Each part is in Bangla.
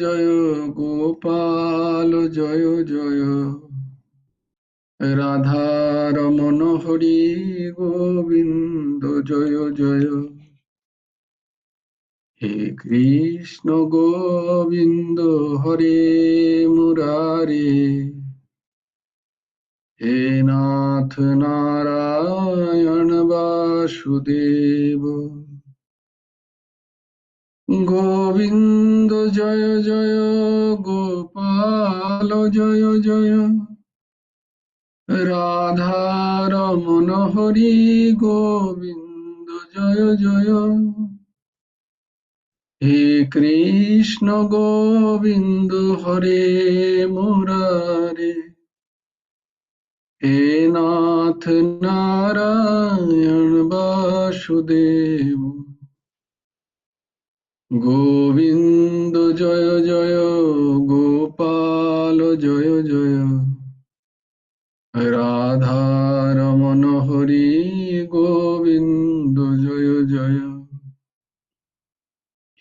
জয় গোপাল জয় জয় রাধারমণ হরি গোবিন্দ জয় জয় হে কৃষ্ণ গোবিন্দ হরে মুরারে হে নাথ নারায়ণ বাসুদেব গোবিন্দ জয় জয় গোপাল জয় জয় রাধারমণ হরি গোবিন্দ জয় জয় হে কৃষ্ণ গোবিন্দ হরে মুরারে হে নাথ নারায়ণ বাসুদেব গোবিন্দ জয় জয় গোপাল জয় জয় রাধারমণ হরি গোবিন্দ জয় জয়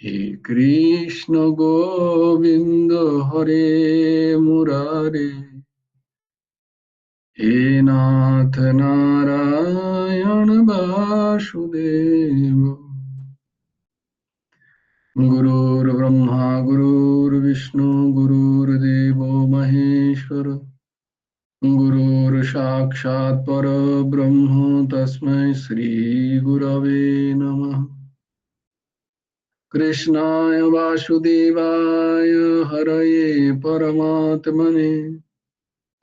হে কৃষ্ণ গোবিন্দ হরে মুরারে হে নাথ নারায়ণ বাসুদেব গুরুর্ব্রহ্মা গুরুর্বিষ্ণু গুরুর্দেব মহেশ্বর গুরুর সাক্ষাৎ পরব্রহ্ম তস্मै শ্রী গুরবে নমঃ কৃষ্ণায় বাসুদেবায় হরয়ে পরমাত্মনে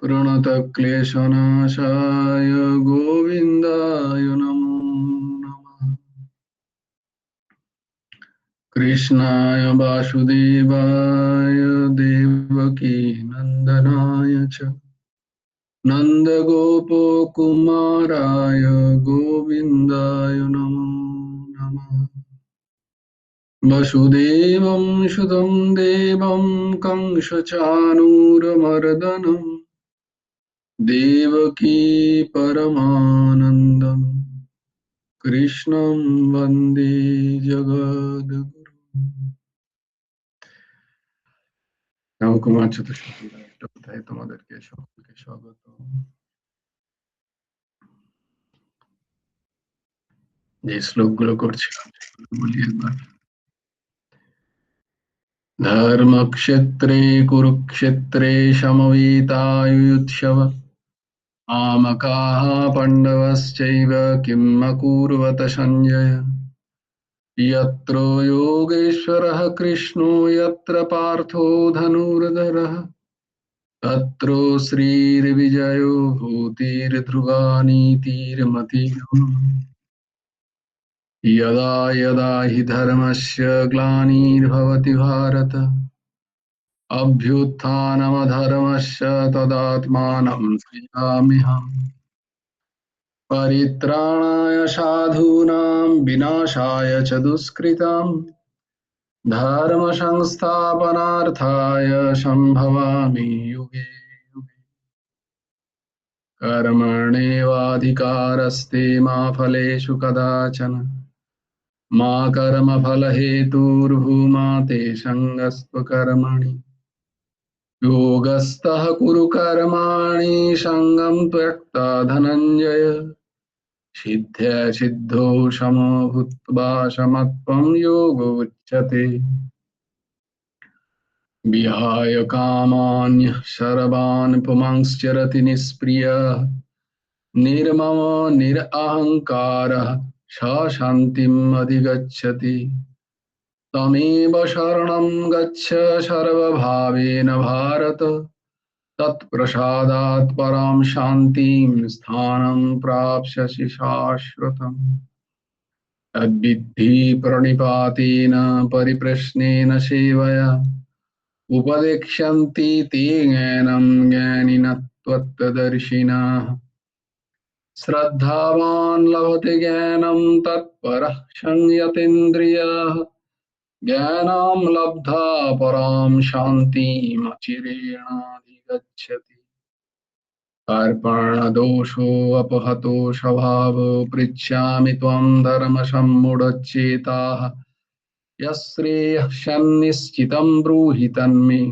প্রণতক্লেশনাশায় গোবিন্দায় নমো নমঃ কৃষ্ণায় বাসুদেবায় দেবকী নন্দনায় চ নন্দগোপকুমারায় গোবিন্দায় নমো নমঃ वसुदेवं सुतं देवं कंसचाणूरमर्दनं देवकी परमानन्दं कृष्णं वन्दे जगद्गुरुम्। রামকুমার চতুর্থী অধ্যায়ে তোমাদেরকে সকলকে স্বাগত। যে শ্লোকগুলো করছিলাম সেগুলো বলি একবার। धर्मक्षेत्रे कुरुक्षेत्रे समवेतायुत्सव आमकाः पाण्डवश्चैव किम् अकुर्वत सञ्जय यत्र योगेश्वरः कृष्णो यत्र पार्थो धनुर्धरः तत्र श्रीर्विजयो भूतिर्ध्रुवा नीतिर्मतिः यदा यदा हि धर्मस्य ग्लानिर्भवति भारत अभ्युत्थानमधर्मस्य तदात्मानं सृजाम्यहम् परित्राणाय साधूनां विनाशाय च दुष्कृतां धर्म संस्थापनार्थाय सम्भवामि युगे युगे कर्मण्येवाधिकारस्ते मा फलेषु कदाचन मा कर्मफलहेतुर्भूमा ते सङ्गस्त्वकर्मणि योगस्थः कुरु कर्माणि सङ्गं त्यक्त्वा धनञ्जय सिद्ध्या सिद्धौ समो भूत्वा समत्वं योगो उच्यते विहाय कामान्यः सर्वान् पुमांश्चरति निष्क्रियः निर्ममो निरहङ्कारः स शान्तिम् अधिगच्छति तमेव शरणं गच्छ सर्वभावेन भारत तत्प्रसादात् परां शान्तिं स्थानं प्राप्स्यसि शाश्वतम् तद्विद्धि प्रणिपातेन परिप्रश्नेन सेवया उपदेक्ष्यन्ति ते ज्ञानं ज्ञानिनः त्वत्तदर्शिनः श्रद्धावान् लभते ज्ञानं तत्परः संयतेन्द्रियः ज्ञानं लब्धा परां शान्तिमचिरेणाधिगच्छति अर्पणदोषो अपहतो स्वभावो पृच्छामि त्वं धर्मसम्मूढचेताः यश्रेयः ब्रूहि तन्मे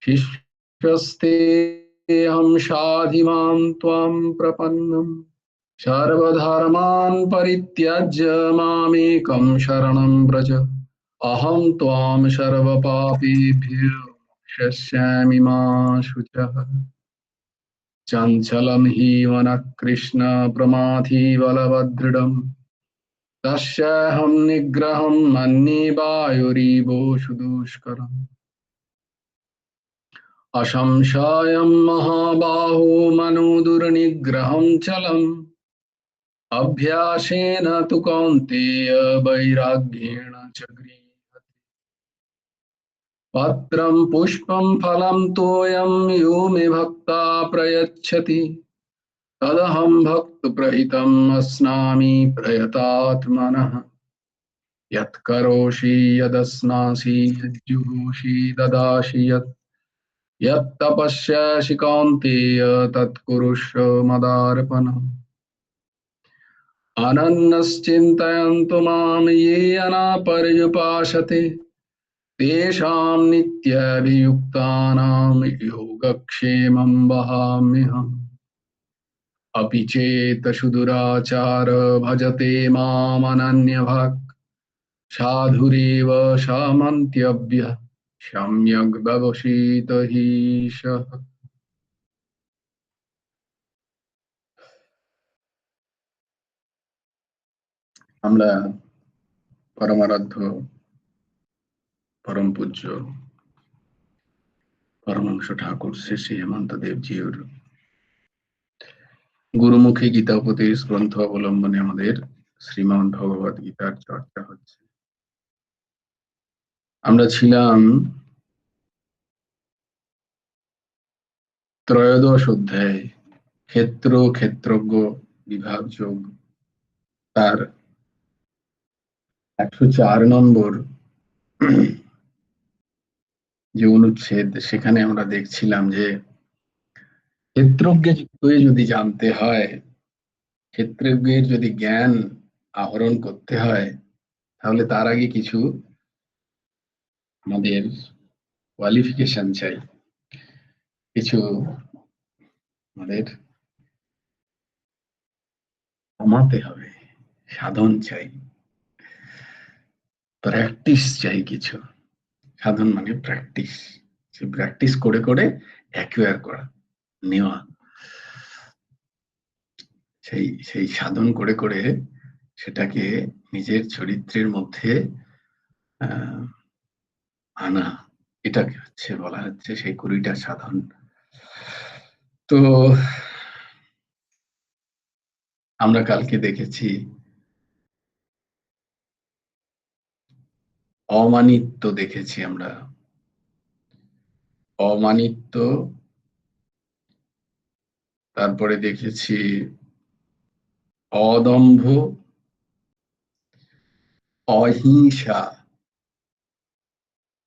शिष्यस्तेऽहं शाधिमां त्वां प्रपन्नम् सर्वधर्मान् परित्यज्य मामेकं शरणं व्रज अहं त्वां सर्वपापेभ्यो मोक्षयिष्यामि मा शुचः चञ्चलं हि मनः कृष्ण प्रमाथि बलवदृढम् तस्याहं निग्रहं मन्ये वायुरिवोषु दुष्करम् अशंशायं महाबाहो मनो दुर्निग्रहं चलम् अभ्यासेन तु कौन्तेय वैराग्येण च गृह्यते पत्रं पुष्पं फलं तोयं यो मे भक्ता प्रयच्छति तदहं भक्तप्रहितम् अस्नामि प्रयतात्मनः यत्करोषि यदश्नासि यज्जुहोषि ददासि यत्तपस्यासि कौन्तेय तत्कुरुष्व मदार्पणम् अनन्यश्चिन्तयन्तु मां ये अनापर्युपासते तेषां नित्यभियुक्तानां योगक्षेमं वहाम्यहम् अपि चेत् सुदुराचार भजते मामनन्यभाक् साधुरेव समन्त्यव्यः सम्यग् व्यवसित हि सः। আমরা পরমারাধ্য পরম পূজ্য পরমহংস ঠাকুর শ্রী শ্রী হেমন্ত দেবজির গুরুমুখী গীতা উপদেশ গ্রন্থ অবলম্বনে আমাদের শ্রীমদ্ ভগবত গীতার চর্চা হচ্ছে। আমরা ছিলাম ত্রয়োদশ অধ্যায় ক্ষেত্র ক্ষেত্রজ্ঞ বিভাগ যোগ, তার 104 নম্বর যে অনুচ্ছেদ, সেখানে আমরা দেখছিলাম যে ক্ষেত্রজ্ঞকে যদি জানতে হয়, ক্ষেত্রজ্ঞের যদি জ্ঞান আহরণ করতে হয়, তাহলে তার আগে কিছু আমাদের কোয়ালিফিকেশন চাই, কিছু আমাদের কমাতে হবে, সাধন চাই, প্র্যাকটিস চাই। কিছু সাধন মানে প্র্যাকটিস, সে প্র্যাকটিস করে করে অ্যাকুয়ার করা, নেওয়া, সেই সেই সাধন করে করে সেটাকে নিজের চরিত্রের মধ্যে আনা, এটাকে হচ্ছে বলা হচ্ছে সেই 20টা সাধন। তো আমরা কালকে দেখেছি অমানিত্ব, দেখেছি আমরা অমানিত্ব, তারপরে দেখেছি অদম্ভ, অহিংসা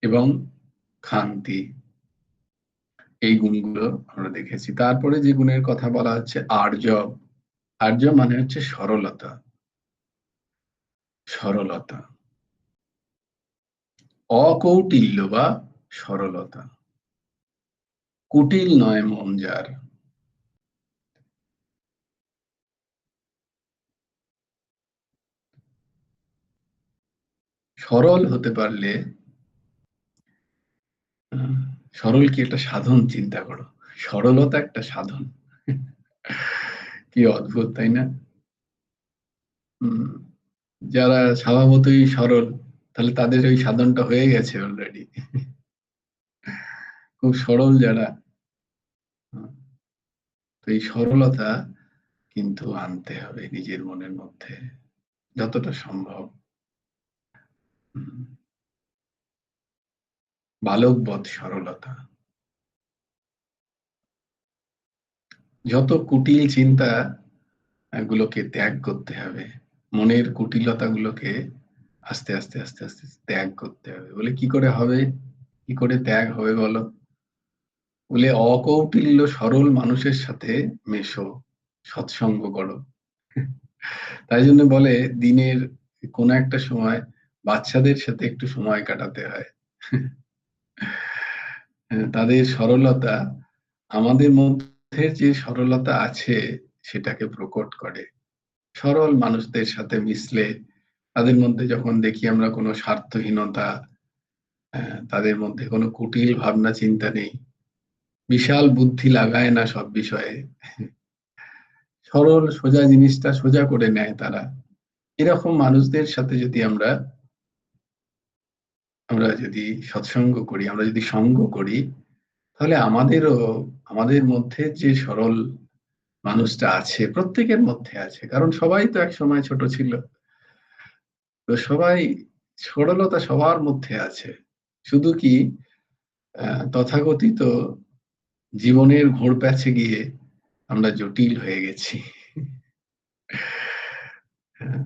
এবং ক্ষান্তি, এই গুণগুলো আমরা দেখেছি। তারপরে যে গুণের কথা বলা হচ্ছে আর্য, আর্য মানে হচ্ছে সরলতা, সরলতা, অকৌটিল্য বা সরলতা, কুটিল নয় মন যার। সরল হতে পারলে, সরল কি একটা সাধন, চিন্তা করো, সরলতা একটা সাধন, কি অদ্ভুত, তাই না? যারা স্বভাবতই সরল, তাহলে তাদের ওই সাধনটা হয়ে গেছে অলরেডি। খুব সরল যারা, তো এই সরলতা কিন্তু আনতে হবে নিজের মনের মধ্যে যতটা সম্ভব। বালকবৎ সরলতা, যত কুটিল চিন্তা গুলোকে ত্যাগ করতে হবে, মনের কুটিলতা গুলোকে আস্তে আস্তে আস্তে আস্তে ত্যাগ করতে হবে। বলে কি করে হবে, কি করে ত্যাগ হবে বলো? বলে অকৌটিল্য সরল মানুষের সাথে মেশো, সৎসঙ্গ করো। তাই জন্য বলে দিনের কোন একটা সময় বাচ্চাদের সাথে একটু সময় কাটাতে হয়। তাদের সরলতা আমাদের মধ্যে যে সরলতা আছে সেটাকে প্রকট করে। সরল মানুষদের সাথে মিশলে তাদের মধ্যে যখন দেখি আমরা কোনো স্বার্থহীনতা, তাদের মধ্যে কোনো কুটিল ভাবনা চিন্তা নেই, বিশাল বুদ্ধি লাগায় না সব বিষয়ে, সরল সোজা জিনিসটা সোজা করে নেয় তারা। এরকম মানুষদের সাথে যদি আমরা আমরা যদি সৎসঙ্গ করি, আমরা যদি সঙ্গ করি, তাহলে আমাদের মধ্যে যে সরল মানুষটা আছে, প্রত্যেকের মধ্যে আছে, কারণ সবাই তো একসময় ছোট ছিল। তো সবাই, সরলতা সবার মধ্যে আছে। শুধু কি তথাকথিত জীবনের ঘোরপ্যাচে গিয়ে আমরা জটিল হয়ে গেছি। হ্যাঁ,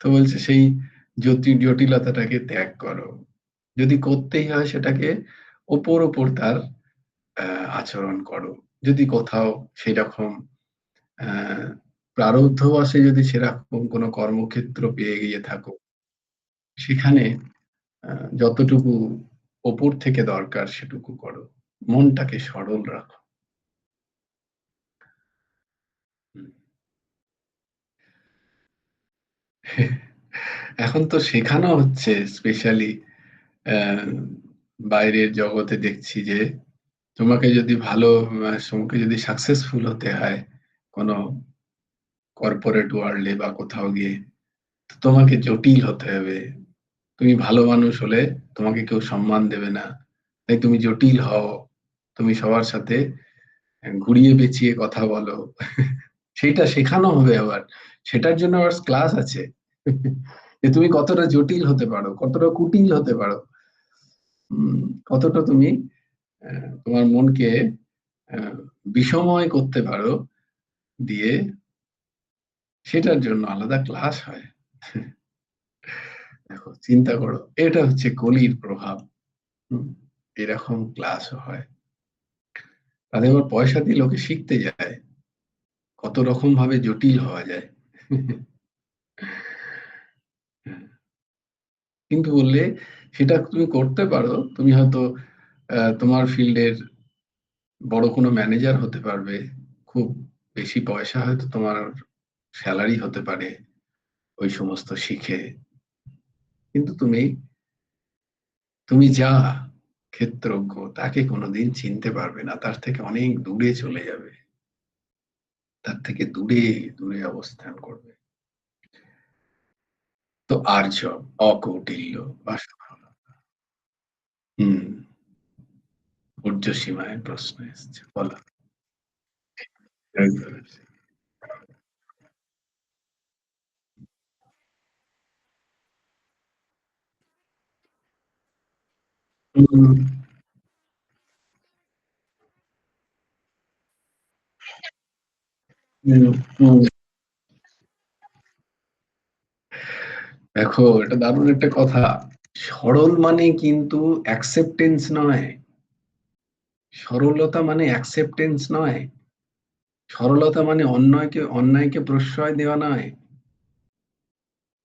তো বলছে সেই জটিলতাটাকে ত্যাগ করো। যদি করতেই হয় সেটাকে ওপর তার আচরণ করো। যদি কোথাও সেরকম প্রারব্ধবশে যদি সেরকম কোনো কর্মক্ষেত্র পেয়ে গিয়ে থাকো, সেখানে যতটুকু ওপর থেকে দরকার সেটুকু করো। মনটাকে সরল রাখো। হুম। এখন তো শেখানো হচ্ছে স্পেশালি বাইরের জগতে দেখছি যে তোমাকে যদি সাকসেসফুল হতে হয় কোনো কর্পোরেট ওয়ার্ল্ডে বা কোথাও গিয়ে, তো তোমাকে জটিল হতে হবে। তুমি ভালো মানুষ হলে তোমাকে কেউ সম্মান দেবে না, তাই তুমি জটিল হও, তুমি সবার সাথে ঘুরিয়ে পেঁচিয়ে কথা বলো। সেটা শেখানো হবে আবার, সেটার জন্য আবার ক্লাস আছে। যে তুমি কতটা জটিল হতে পারো, কতটা কুটিল হতে পারো, কতটা তুমি তোমার মনকে আহ, বিষময় করতে পারো দিয়ে, সেটার জন্য আলাদা ক্লাস হয়। দেখো, চিন্তা করো, এটা হচ্ছে কলির প্রভাব। হুম, এরকম ক্লাসও হয়। তাদের আবার পয়সা দিয়ে লোকে শিখতে যায় কত রকম ভাবে জটিল হওয়া যায়। কিন্তু বললে সেটা তুমি করতে পারো, তুমি হয়তো তোমার ফিল্ডের বড় কোনো ম্যানেজার হতে পারবে, খুব বেশি পয়সা হয়তো তোমার স্যালারি হতে পারে ওই সমস্ত শিখে। কিন্তু তুমি তুমি যা ক্ষেত্রজ্ঞ তাকে কোনোদিন চিনতে পারবে না, তার থেকে অনেক দূরে চলে যাবে, তার থেকে দূরে দূরে অবস্থান করবে। তো আর্য, অকৌটিল্য বা সরলতা। হুম, ঊর্ধ্বসীমায় প্রশ্ন এসছে, বলো। হুম, হুম, হুম। দেখো, এটা দারুণ একটা কথা। সরল মানে কিন্তু অ্যাকসেপ্টেন্স নয়। সরলতা মানে অ্যাকসেপ্টেন্স নয়। সরলতা মানে অন্যায়কে প্রশ্রয় দেওয়া নয়।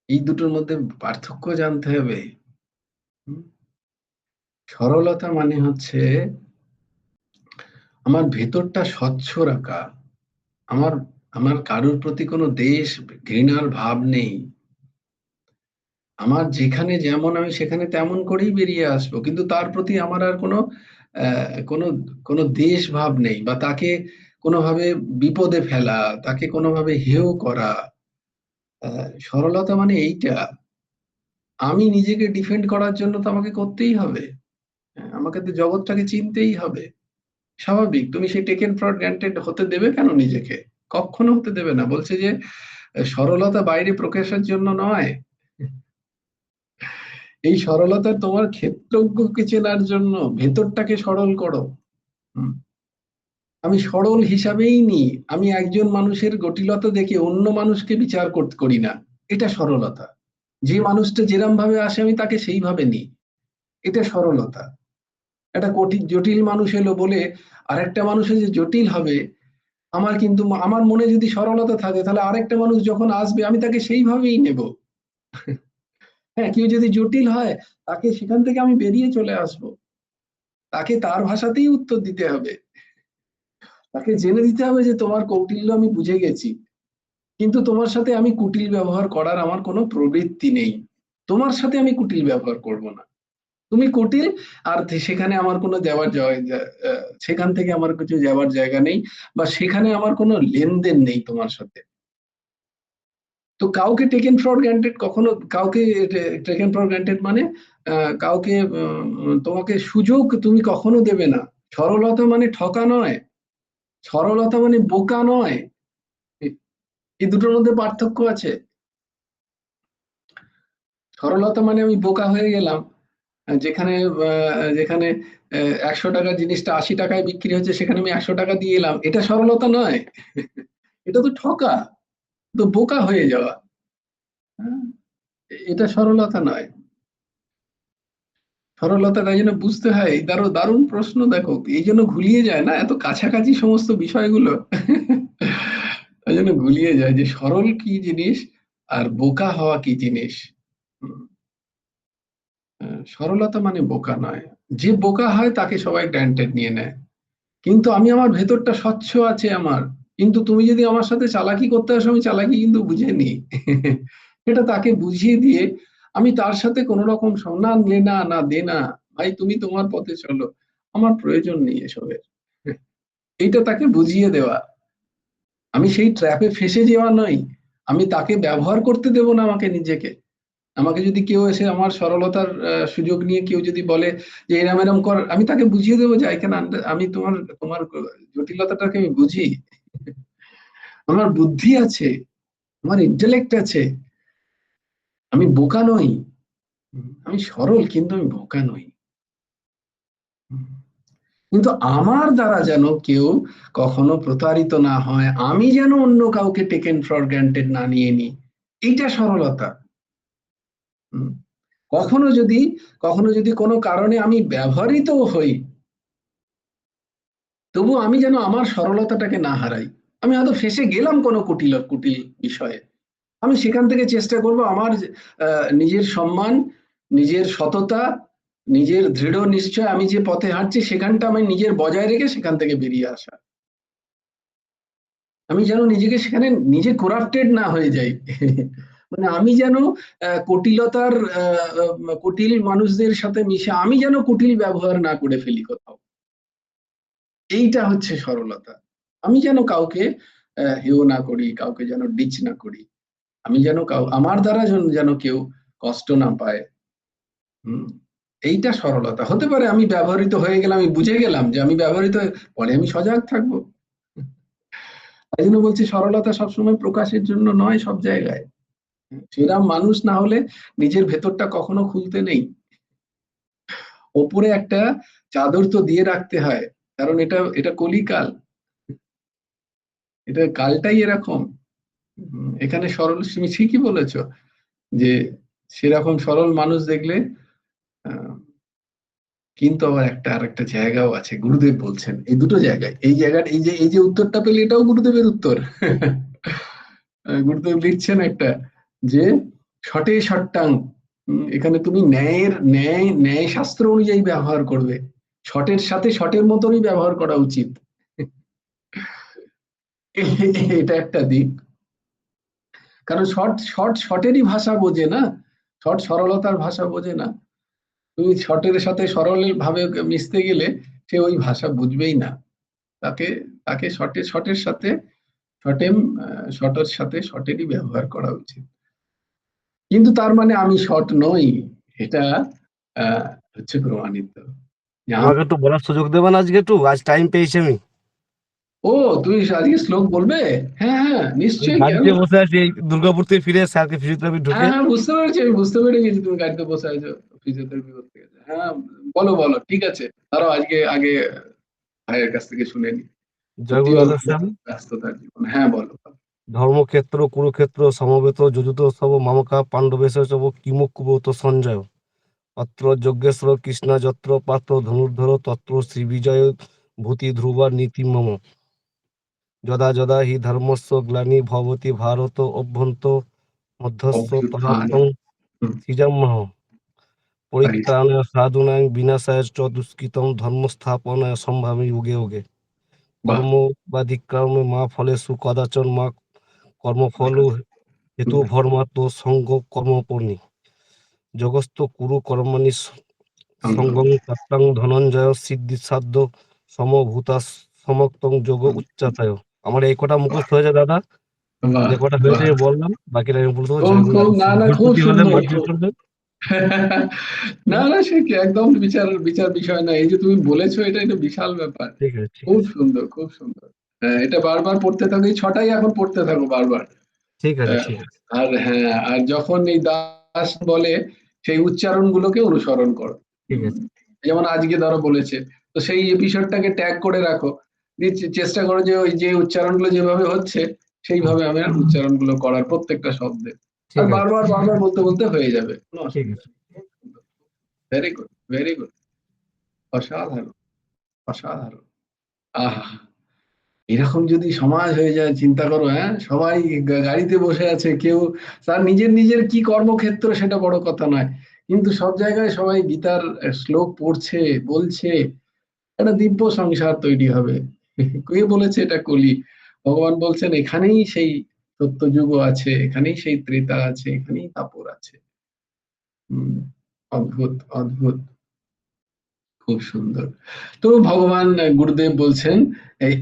এই দুটোর মধ্যে পার্থক্য জানতে হবে। হুম? সরলতা মানে হচ্ছে আমার ভেতরটা স্বচ্ছ রাখা। আমার আমার কারোর প্রতি কোনো ঘৃণার ভাব নেই। আমার যেখানে যেমন আমি সেখানে তেমন করেই বেরিয়ে আসবো, কিন্তু তার প্রতি আমার আর কোনো কোনো দেশ ভাব নেই, বা তাকে কোনোভাবে বিপদে ফেলা, তাকে কোনোভাবে হেয় করা। সরলতা মানে এইটা। আমি নিজেকে ডিফেন্ড করার জন্য তো আমাকে করতেই হবে। আমাকে তো জগৎটাকে চিনতেই হবে। স্বাভাবিক, তুমি সেই টেকেন ফর গ্রান্টেড হতে দেবে কেন নিজেকে? কখনো হতে দেবে না। বলছে যে সরলতা বাইরে প্রকাশের জন্য নয়, এই সরলতা তোমার ক্ষেত্রজ্ঞকে চেনার জন্য। ভেতরটাকে সরল করো। হুম। আমি সরল হিসাবেই নি, আমি একজন মানুষের জটিলতা দেখে অন্য মানুষকে বিচার করি না। এটা সরলতা। যে মানুষটা যেরম ভাবে আসে আমি তাকে সেইভাবে নিই, এটা সরলতা। একটা জটিল মানুষ এলো বলে আরেকটা মানুষের যে জটিল হবে, আমার মনে যদি সরলতা থাকে, তাহলে আরেকটা মানুষ যখন আসবে আমি তাকে সেইভাবেই নেব। হ্যাঁ, কেউ যদি জটিল হয় তাকে সেখান থেকে আমি বেরিয়ে চলে আসব, তাকে তার ভাষাতেই উত্তর দিতে হবে, তাকে জেনে দিতে হবে যে তোমার কৌটিল্য আমি বুঝে গেছি, কিন্তু তোমার সাথে আমি কুটিল ব্যবহার করার আমার কোনো প্রবৃত্তি নেই, তোমার সাথে আমি কুটিল ব্যবহার করব না, তুমি কুটিল, আর সেখানে আমার কোনো সেখান থেকে আমার কিছু যাওয়ার জায়গা নেই, বা সেখানে আমার কোনো লেনদেন নেই তোমার সাথে। তো কাউকে টেকেন ফর গ্রান্টেড কখনো, কাউকে টেকেন ফর গ্রান্টেড মানে কাউকে তোমাকে সুযোগ তুমি কখনো দেবে না। সরলতা মানে ঠকা নয়, সরলতা মানে বোকা নয়, এই দুটোর মধ্যে পার্থক্য আছে। সরলতা মানে আমি বোকা হয়ে গেলাম, যেখানে যেখানে 100 টাকার জিনিসটা 80 টাকায় বিক্রি হচ্ছে, সেখানে আমি 100 টাকা দিয়ে এলাম, এটা সরলতা নয়, এটা তো ঠকা, তো বোকা হয়ে যাওয়া। হ্যাঁ, এটা সরলতা নয়। সরলতা তাই জন্য বুঝতে হয়, দারুণ প্রশ্ন, দেখো এই জন্য ঘুলিয়ে যায় না, এত কাছাকাছি সমস্ত বিষয়গুলো, তাই জন্য ঘুলিয়ে যায় যে সরল কি জিনিস আর বোকা হওয়া কি জিনিস। হুম, সরলতা মানে বোকা নয়, যে বোকা হয় তাকে সবাই গ্র্যান্টেড নিয়ে নেয়, কিন্তু আমি আমার ভেতরটা স্বচ্ছ আছে আমার, কিন্তু তুমি যদি আমার সাথে চালাকি করতে আসো, আমি চালাকি কিন্তু বুঝে নি, সেটা তাকে বুঝিয়ে দিয়ে আমি তার সাথে কোনো রকম না লে না না দে না, ভাই তুমি তোমার পথে চলো, আমার প্রয়োজন নেই এসবের, এইটা তাকে বুঝিয়ে দেওয়া। আমি সেই ট্র্যাপে ফেসে যাওয়া নই, আমি তাকে ব্যবহার করতে দেব না আমাকে নিজেকে। আমাকে যদি কেউ এসে আমার সরলতার সুযোগ নিয়ে কেউ যদি বলে যে এরম এরম কর, আমি তাকে বুঝিয়ে দেবো যে এখানে আমি তোমার তোমার জটিলতাটাকে আমি বুঝি, আমার বুদ্ধি আছে, আমার ইন্টেলেক্ট আছে, আমি বোকা নই, আমি সরল কিন্তু আমি বোকা নই। কিন্তু আমার দ্বারা যেন কেউ কখনো প্রতারিত না হয়, আমি যেন অন্য কাউকে টেকেন ফর গ্রান্টেড না নিয়ে নিই, এইটা সরলতা। হুম, কখনো যদি কখনো যদি কোনো কারণে আমি ব্যবহৃত হই, তবু আমি যেন আমার সরলতাটাকে না হারাই। আমি হয়তো ফেসে গেলাম কোনো কুটিল কুটিল বিষয়ে, আমি সেখান থেকে চেষ্টা করব আমার নিজের সম্মান, নিজের সততা, নিজের দৃঢ় নিশ্চয়, আমি যে পথে হাঁটছি সেখানটা আমি নিজের বজায় রেখে সেখান থেকে বেরিয়ে আসা। আমি যেন নিজেকে সেখানে নিজে করাপ্টেড না হয়ে যাই, মানে আমি যেন কুটিলতার কুটিল মানুষদের সাথে মিশে আমি যেন কুটিল ব্যবহার না করে ফেলি কোথাও, এইটা হচ্ছে সরলতা। আমি যেন কাউকে হেয় না করি, কাউকে যেন ডিচ না করি, আমি যেন আমার দ্বারা যেন কেউ কষ্ট না পায়। হুম, এইটা সরলতা হতে পারে। আমি ব্যবহৃত হয়ে গেলাম, আমি বুঝে গেলাম যে আমি ব্যবহৃত পরে আমি সজাগ থাকবো। তাই জন্য বলছি সরলতা সবসময় প্রকাশের জন্য নয় সব জায়গায়, সেরাম মানুষ না হলে নিজের ভেতরটা কখনো খুলতে নেই, ওপরে একটা চাদর তো দিয়ে রাখতে হয়, কারণ এটা এটা কলিকাল, এটা কালটাই এরকম। এখানে সরল, তুমি ঠিকই বলেছো যে সেরকম সরল মানুষ দেখলে, আহ, কিন্তু আবার আরেকটা জায়গাও আছে, গুরুদেব বলছেন এই দুটো জায়গায়, এই জায়গাটা, এই যে উত্তরটা পেলে এটাও গুরুদেবের উত্তর। গুরুদেব লিখছেন একটা, যে সটে সট্টাং, এখানে তুমি ন্যায় শাস্ত্র অনুযায়ী ব্যবহার করবে, সটের সাথে সটের মতনই ব্যবহার করা উচিত, এটা একটা দিক। কারণ শটেরই ভাষা বোঝে না, শট সরলতার ভাষা বোঝে না, তুমি শটের সাথে সরল ভাবে মিশতে গেলে সে ওই ভাষা বুঝবেই না, তাকে তাকে শটের সাথে শটেম শটের সাথে শটেরই ব্যবহার করা উচিত। কিন্তু তার মানে আমি শট নই, এটা আহ হচ্ছে প্রমাণিত। আমাকে একটু বলার সুযোগ দেবেন আজকে, একটু আজ টাইম পেয়েছি আমি। ও, তুমি আজকে শ্লোক বলবে? হ্যাঁ হ্যাঁ, আমি নিশ্চয়ই, কেন গাড়িতে না? বসে আছি এই দুর্গাপুর থেকে ফিরে স্যারকে ফিজিওথেরাপি হ্যাঁ ঢুকে। হ্যাঁ, বুঝতে পেরেছি, আমি বুঝতে পেরে গেছি তুমি গাড়িতে বসে আছো, ফিজিওথেরাপি করতে গেছে। হ্যাঁ, বলো বলো, ঠিক আছে, তারাও আজকে আগে ভাইয়ের কাছ থেকে শুনে নি। জয় সত্যি গুরু বলতে আদর্শাম। ব্যস্ততার জীবন, হ্যাঁ বলো বলো। ধর্মক্ষেত্র কুরুক্ষেত্র সমবেত যজুত সব মামকা পাণ্ডবেশ কিমুকুবত সঞ্জয় অত্র যজ্ঞেশ্বর কৃষ্ণ যত্র পাত্র ধনুর্ধর তত্র শ্রী বিজয় ভূতি ধ্রুবা নীতি মম যদা যদা হি ধর্মস্য গ্লানি ভবতি ভারত অভ্যন্ত মধ্যস্য অভ্যুত্থান। তদাত্মং হুম, সৃজাম্যহ পারিস। পরিত্রাণায় সাধুনাং বিনাশায় চ দুষ্কৃতং ধর্মস্থাপনায় সম্ভাবী যুগে যুগে। বাহ! কর্ম বাধিক্রমে মা ফলেষু কদাচন মা কর্মফল হেতু বাহ! ভর্মাত্ম সঙ্গ কর্মপর্ণি যোগস্থ কুরু কর্মাণি সঙ্গ। সঙ্গং তত্ত্বং ধনঞ্জয় সিদ্ধি সাধ্য সমভূতা সমক্তং যোগ হুম, উচ্চাতায়। আমার এই কটা মুখস্থ হয়েছে দাদা, বাহ! যে কটা হয়েছে বাহ! আমি বললাম, বাকিটা আমি বলতে খুব, জয় গুরু। খুব, না, না, ভুল খুব ত্রুটি হলে সুন্দর, মার্জনা খুব। করবেন। না, হুম, না, সে কি একদম বিচার বিচার বিষয় না। এই যে তুমি বলেছো, এটা একটা বিশাল ব্যাপার। ঠিক আছে, ঠিক খুব আছে, সুন্দর, খুব সুন্দর। হ্যাঁ, এটা বারবার পড়তে থাকো, এই ছটাই এখন পড়তে থাকো বারবার। ঠিক আছে, আহ, ঠিক আছে, আর হ্যাঁ, আর যখন এই দাস বলে সেই উচ্চারণ গুলোকে অনুসরণ করো। ঠিক আছে, যেমন আজকে ধরো বলেছে, তো সেই এপিসোডটাকে ট্যাগ করে রাখো, দিয়ে চেষ্টা করো যে ওই যে উচ্চারণগুলো যেভাবে হচ্ছে হুম, সেইভাবে আমি উচ্চারণ গুলো করার প্রত্যেকটা শব্দে। আর ঠিক আছে, বারবার বারবার বলতে বলতে হয়ে যাবে, কোনো ঠিক অসুবিধা আছে। নেই। Very good, very good. অসাধারণ, অসাধারণ। আহা, এরকম যদি সমাজ হয়ে যায়, চিন্তা করো। হ্যাঁ, সবাই গাড়িতে বসে আছে, কেউ তার নিজের নিজের কি কর্মক্ষেত্র সেটা বড় কথা নয়, কিন্তু সব জায়গায় সবাই গীতার শ্লোক পড়ছে, বলছে। একটা দিব্য সংসার তৈরি হবে। কে বলেছে এটা কলি? ভগবান বলছেন এখানেই সেই সত্যযুগ আছে, এখানেই সেই ত্রেতা আছে, এখানেই তাপর আছে। হম, অদ্ভুত, অদ্ভুত, খুব সুন্দর। তো ভগবান গুরুদেব বলছেন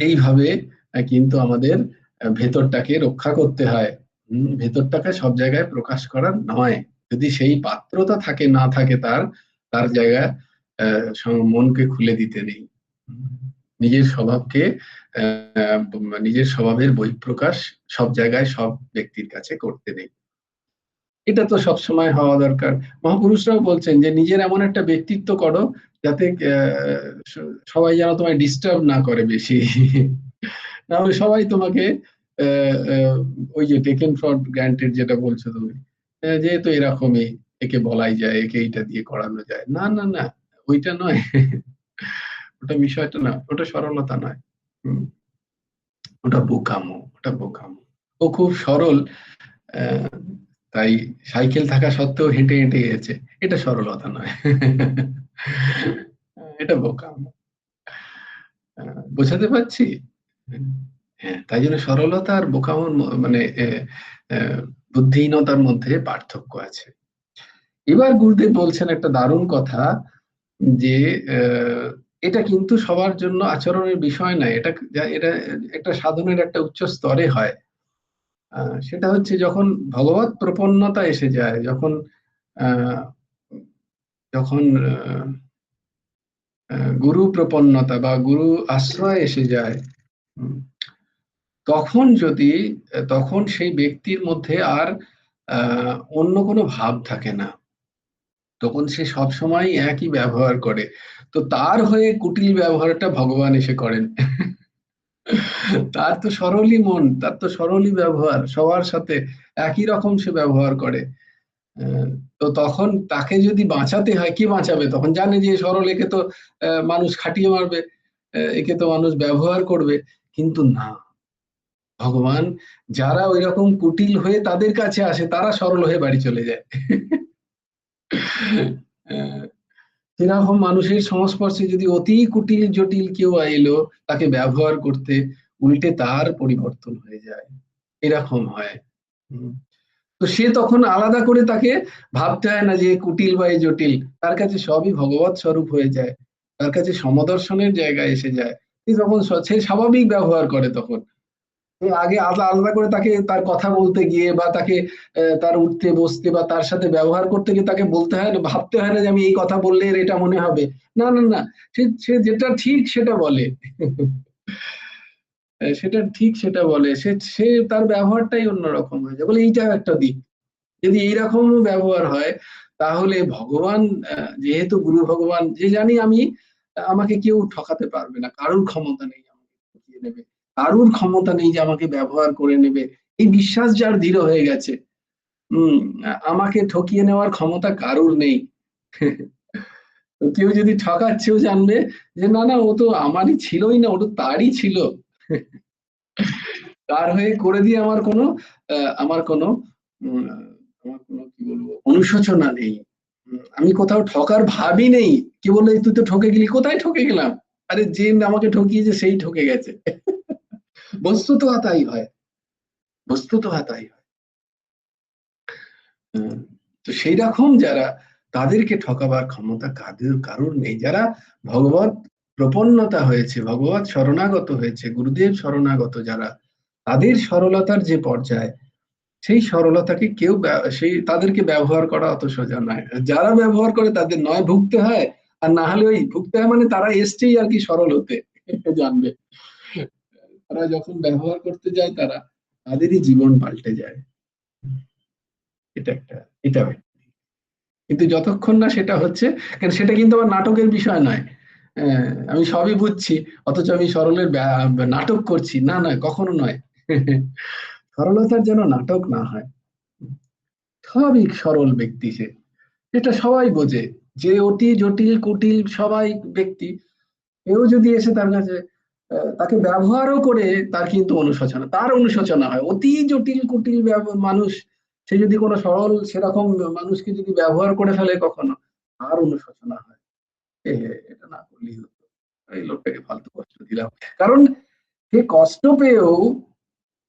এইভাবে কিন্তু আমাদের ভেতরটাকে রক্ষা করতে হয়। ভেতরটাকে সব জায়গায় প্রকাশ করার নয়। যদি সেই পাত্রতা থাকে না থাকে, তার তার জায়গায় মনকে খুলে দিতে নেই। উম, নিজের স্বভাবকে নিজের স্বভাবের বহিঃপ্রকাশ সব জায়গায় সব ব্যক্তির কাছে করতে নেই। এটা তো সবসময় হওয়া দরকার। মহাপুরুষরাও বলছেন যে নিজের এমন একটা ব্যক্তিত্ব করো যাতে সবাই যেন তোমায় ডিস্টার্ব না করে বেশি। না হলে সবাই তোমাকে আহ, আহ, ওই যে টেকেন ফর গ্রান্টেড যেটা বলছো তুমি, যেহেতু এরকমই, একে বলাই যায়, একে এইটা দিয়ে করানো যায়, না, না, না, ওইটা নয়। ওটা বিষয়টা না, ওটা সরলতা নয়। হুম, ওটা বোকামো, ওটা বোকামো। ও খুব সরল, আহ, তাই সাইকেল থাকা সত্ত্বেও হেঁটে হেঁটে গেছে, এটা সরলতা নয়। এটা বোকামো। বোঝাতে পারছি? হ্যাঁ, তাই জন্য সরলতা আর বোকামোর মানে বুদ্ধিহীনতার মধ্যে পার্থক্য আছে। এবার গুরুদেব বলছেন একটা দারুণ কথা, যে আহ, এটা কিন্তু সবার জন্য আচরণের বিষয় নয়, এটা এটা একটা সাধনের একটা উচ্চ স্তরে হয়। সেটা হচ্ছে যখন ভগবত প্রপন্নতা এসে যায়, যখন আহ, যখন গুরু প্রপন্নতা বা গুরু আশ্রয় এসে যায়, উম, তখন যদি তখন সেই ব্যক্তির মধ্যে আর অন্য কোনো ভাব থাকে না, তখন সে সব সময় একই ব্যবহার করে। তো তার হয়ে কুটিল ব্যবহারটা ভগবান এসে করেন। তার তো সরলই মন, তার তো সরলই ব্যবহার, সবার সাথে একই রকম সে ব্যবহার করে। আহ, তো তখন তাকে যদি বাঁচাতে হয়, কি বাঁচাবে? তখন জানে যে সরল, একে তো মানুষ খাটিয়ে মারবে, একে তো মানুষ ব্যবহার করবে। কিন্তু না, ভগবান যারা ওই রকম কুটিল হয়ে তাদের কাছে আসে, তারা সরল হয়ে বাড়ি চলে যায়। আহ, সেরকম মানুষের সংস্পর্শে যদি অতি কুটিল জটিল কেউ এলো তাকে ব্যবহার করতে, উল্টে তার পরিবর্তন হয়ে যায়, এরকম হয়। উম, তো সে তখন আলাদা করে তাকে ভাবতে হয় না যে কুটিল বা এই জটিল, তার কাছে সবই ভগবত স্বরূপ হয়ে যায়, তার কাছে সমদর্শনের জায়গায় এসে যায়। সে তখন সে স্বাভাবিক ব্যবহার করে তখন। আগে আলাদা আলাদা করে তাকে তার কথা বলতে গিয়ে বা তাকে তার উঠতে বসতে বা তার সাথে ব্যবহার করতে গিয়ে তাকে বলতে হয় না, ভাবতে হয় না যে আমি এই কথা বললে এর এটা মনে হবে। না, না, না, সে সে যেটা ঠিক সেটা বলে। সেটা ঠিক সেটা বলে, সে সে তার ব্যবহারটাই অন্যরকম হয়ে যায়, বলে এইটাও একটা দিক। যদি এইরকম ব্যবহার হয়, তাহলে ভগবান যেহেতু গুরু ভগবান, যে জানি আমি আমাকে কেউ ঠকাতে পারবে না, কারুর ক্ষমতা নেই আমাকে ঠকিয়ে নেবে, কারুর ক্ষমতা নেই যে আমাকে ব্যবহার করে নেবে, এই বিশ্বাস যার দৃঢ় হয়ে গেছে, হম, আমাকে ঠকিয়ে নেওয়ার ক্ষমতা কারুর নেই। তো কেউ যদি ঠকাচ্ছেও জানবে যে না, না, ও তো আমারই ছিলই না, ও তো তারই ছিল। তার হয়ে করে দিয়ে আমার কোনো উম, আমার কোনো কি বলবো অনুশোচনা নেই। আমি কোথাও ঠকার ভাবই নেই। কি বললো, "এই তুই তো ঠকে গেলি।" কোথায় ঠকে গেলাম? আরে যে আমাকে ঠকিয়েছে সেই ঠকে গেছে। বস্তুত তাই হয়, বস্তুত তাই হয়। হুম, তো সেই রকম যারা, তাদেরকে ঠকাবার ক্ষমতা কারোর নেই। যারা ভগবত প্রপন্নতা হয়েছে, ভগবত শরণাগত হয়েছে, গুরুদেব শরণাগত যারা, তাদের সরলতার যে পর্যায়, সেই সরলতাকে কেউ সেই তাদেরকে ব্যবহার করা অত সোজা নয়। যারা ব্যবহার করে তাদের নয় ভুগতে হয়, আর না হলে ওই ভুগতে হয় মানে তারা এসছেই আর কি সরল হতে, জানবে। তারা যখন ব্যবহার করতে যায় তারা, তাদেরই জীবন পাল্টে যায়। এটা একটা, এটা কিন্তু যতক্ষণ না সেটা হচ্ছে, কেন সেটা কিন্তু আমার নাটকের বিষয় নয়। আমি সবই বুঝছি, অথচ আমি সরলের নাটক করছি, না না, কখনো নয়। সরলতার যেন নাটক না হয়। স্বাভাবিক সরল ব্যক্তি সে, এটা সবাই বোঝে। যে অতি জটিল কুটিল সবাই ব্যক্তি, কেউ যদি এসে তার কাছে তাকে ব্যবহারও করে, তার কিন্তু অনুশোচনা, তার অনুশোচনা হয়। অতি জটিল কুটিল মানুষ, সে যদি কোনো সরল সেরকম মানুষকে যদি ব্যবহার করে ফেলে কখনো, তার অনুশোচনা হয়। এটা না করলেই হতো, এই লোকটাকে ফালতু কষ্ট দিলাম। কারণ সে কষ্ট পেয়েও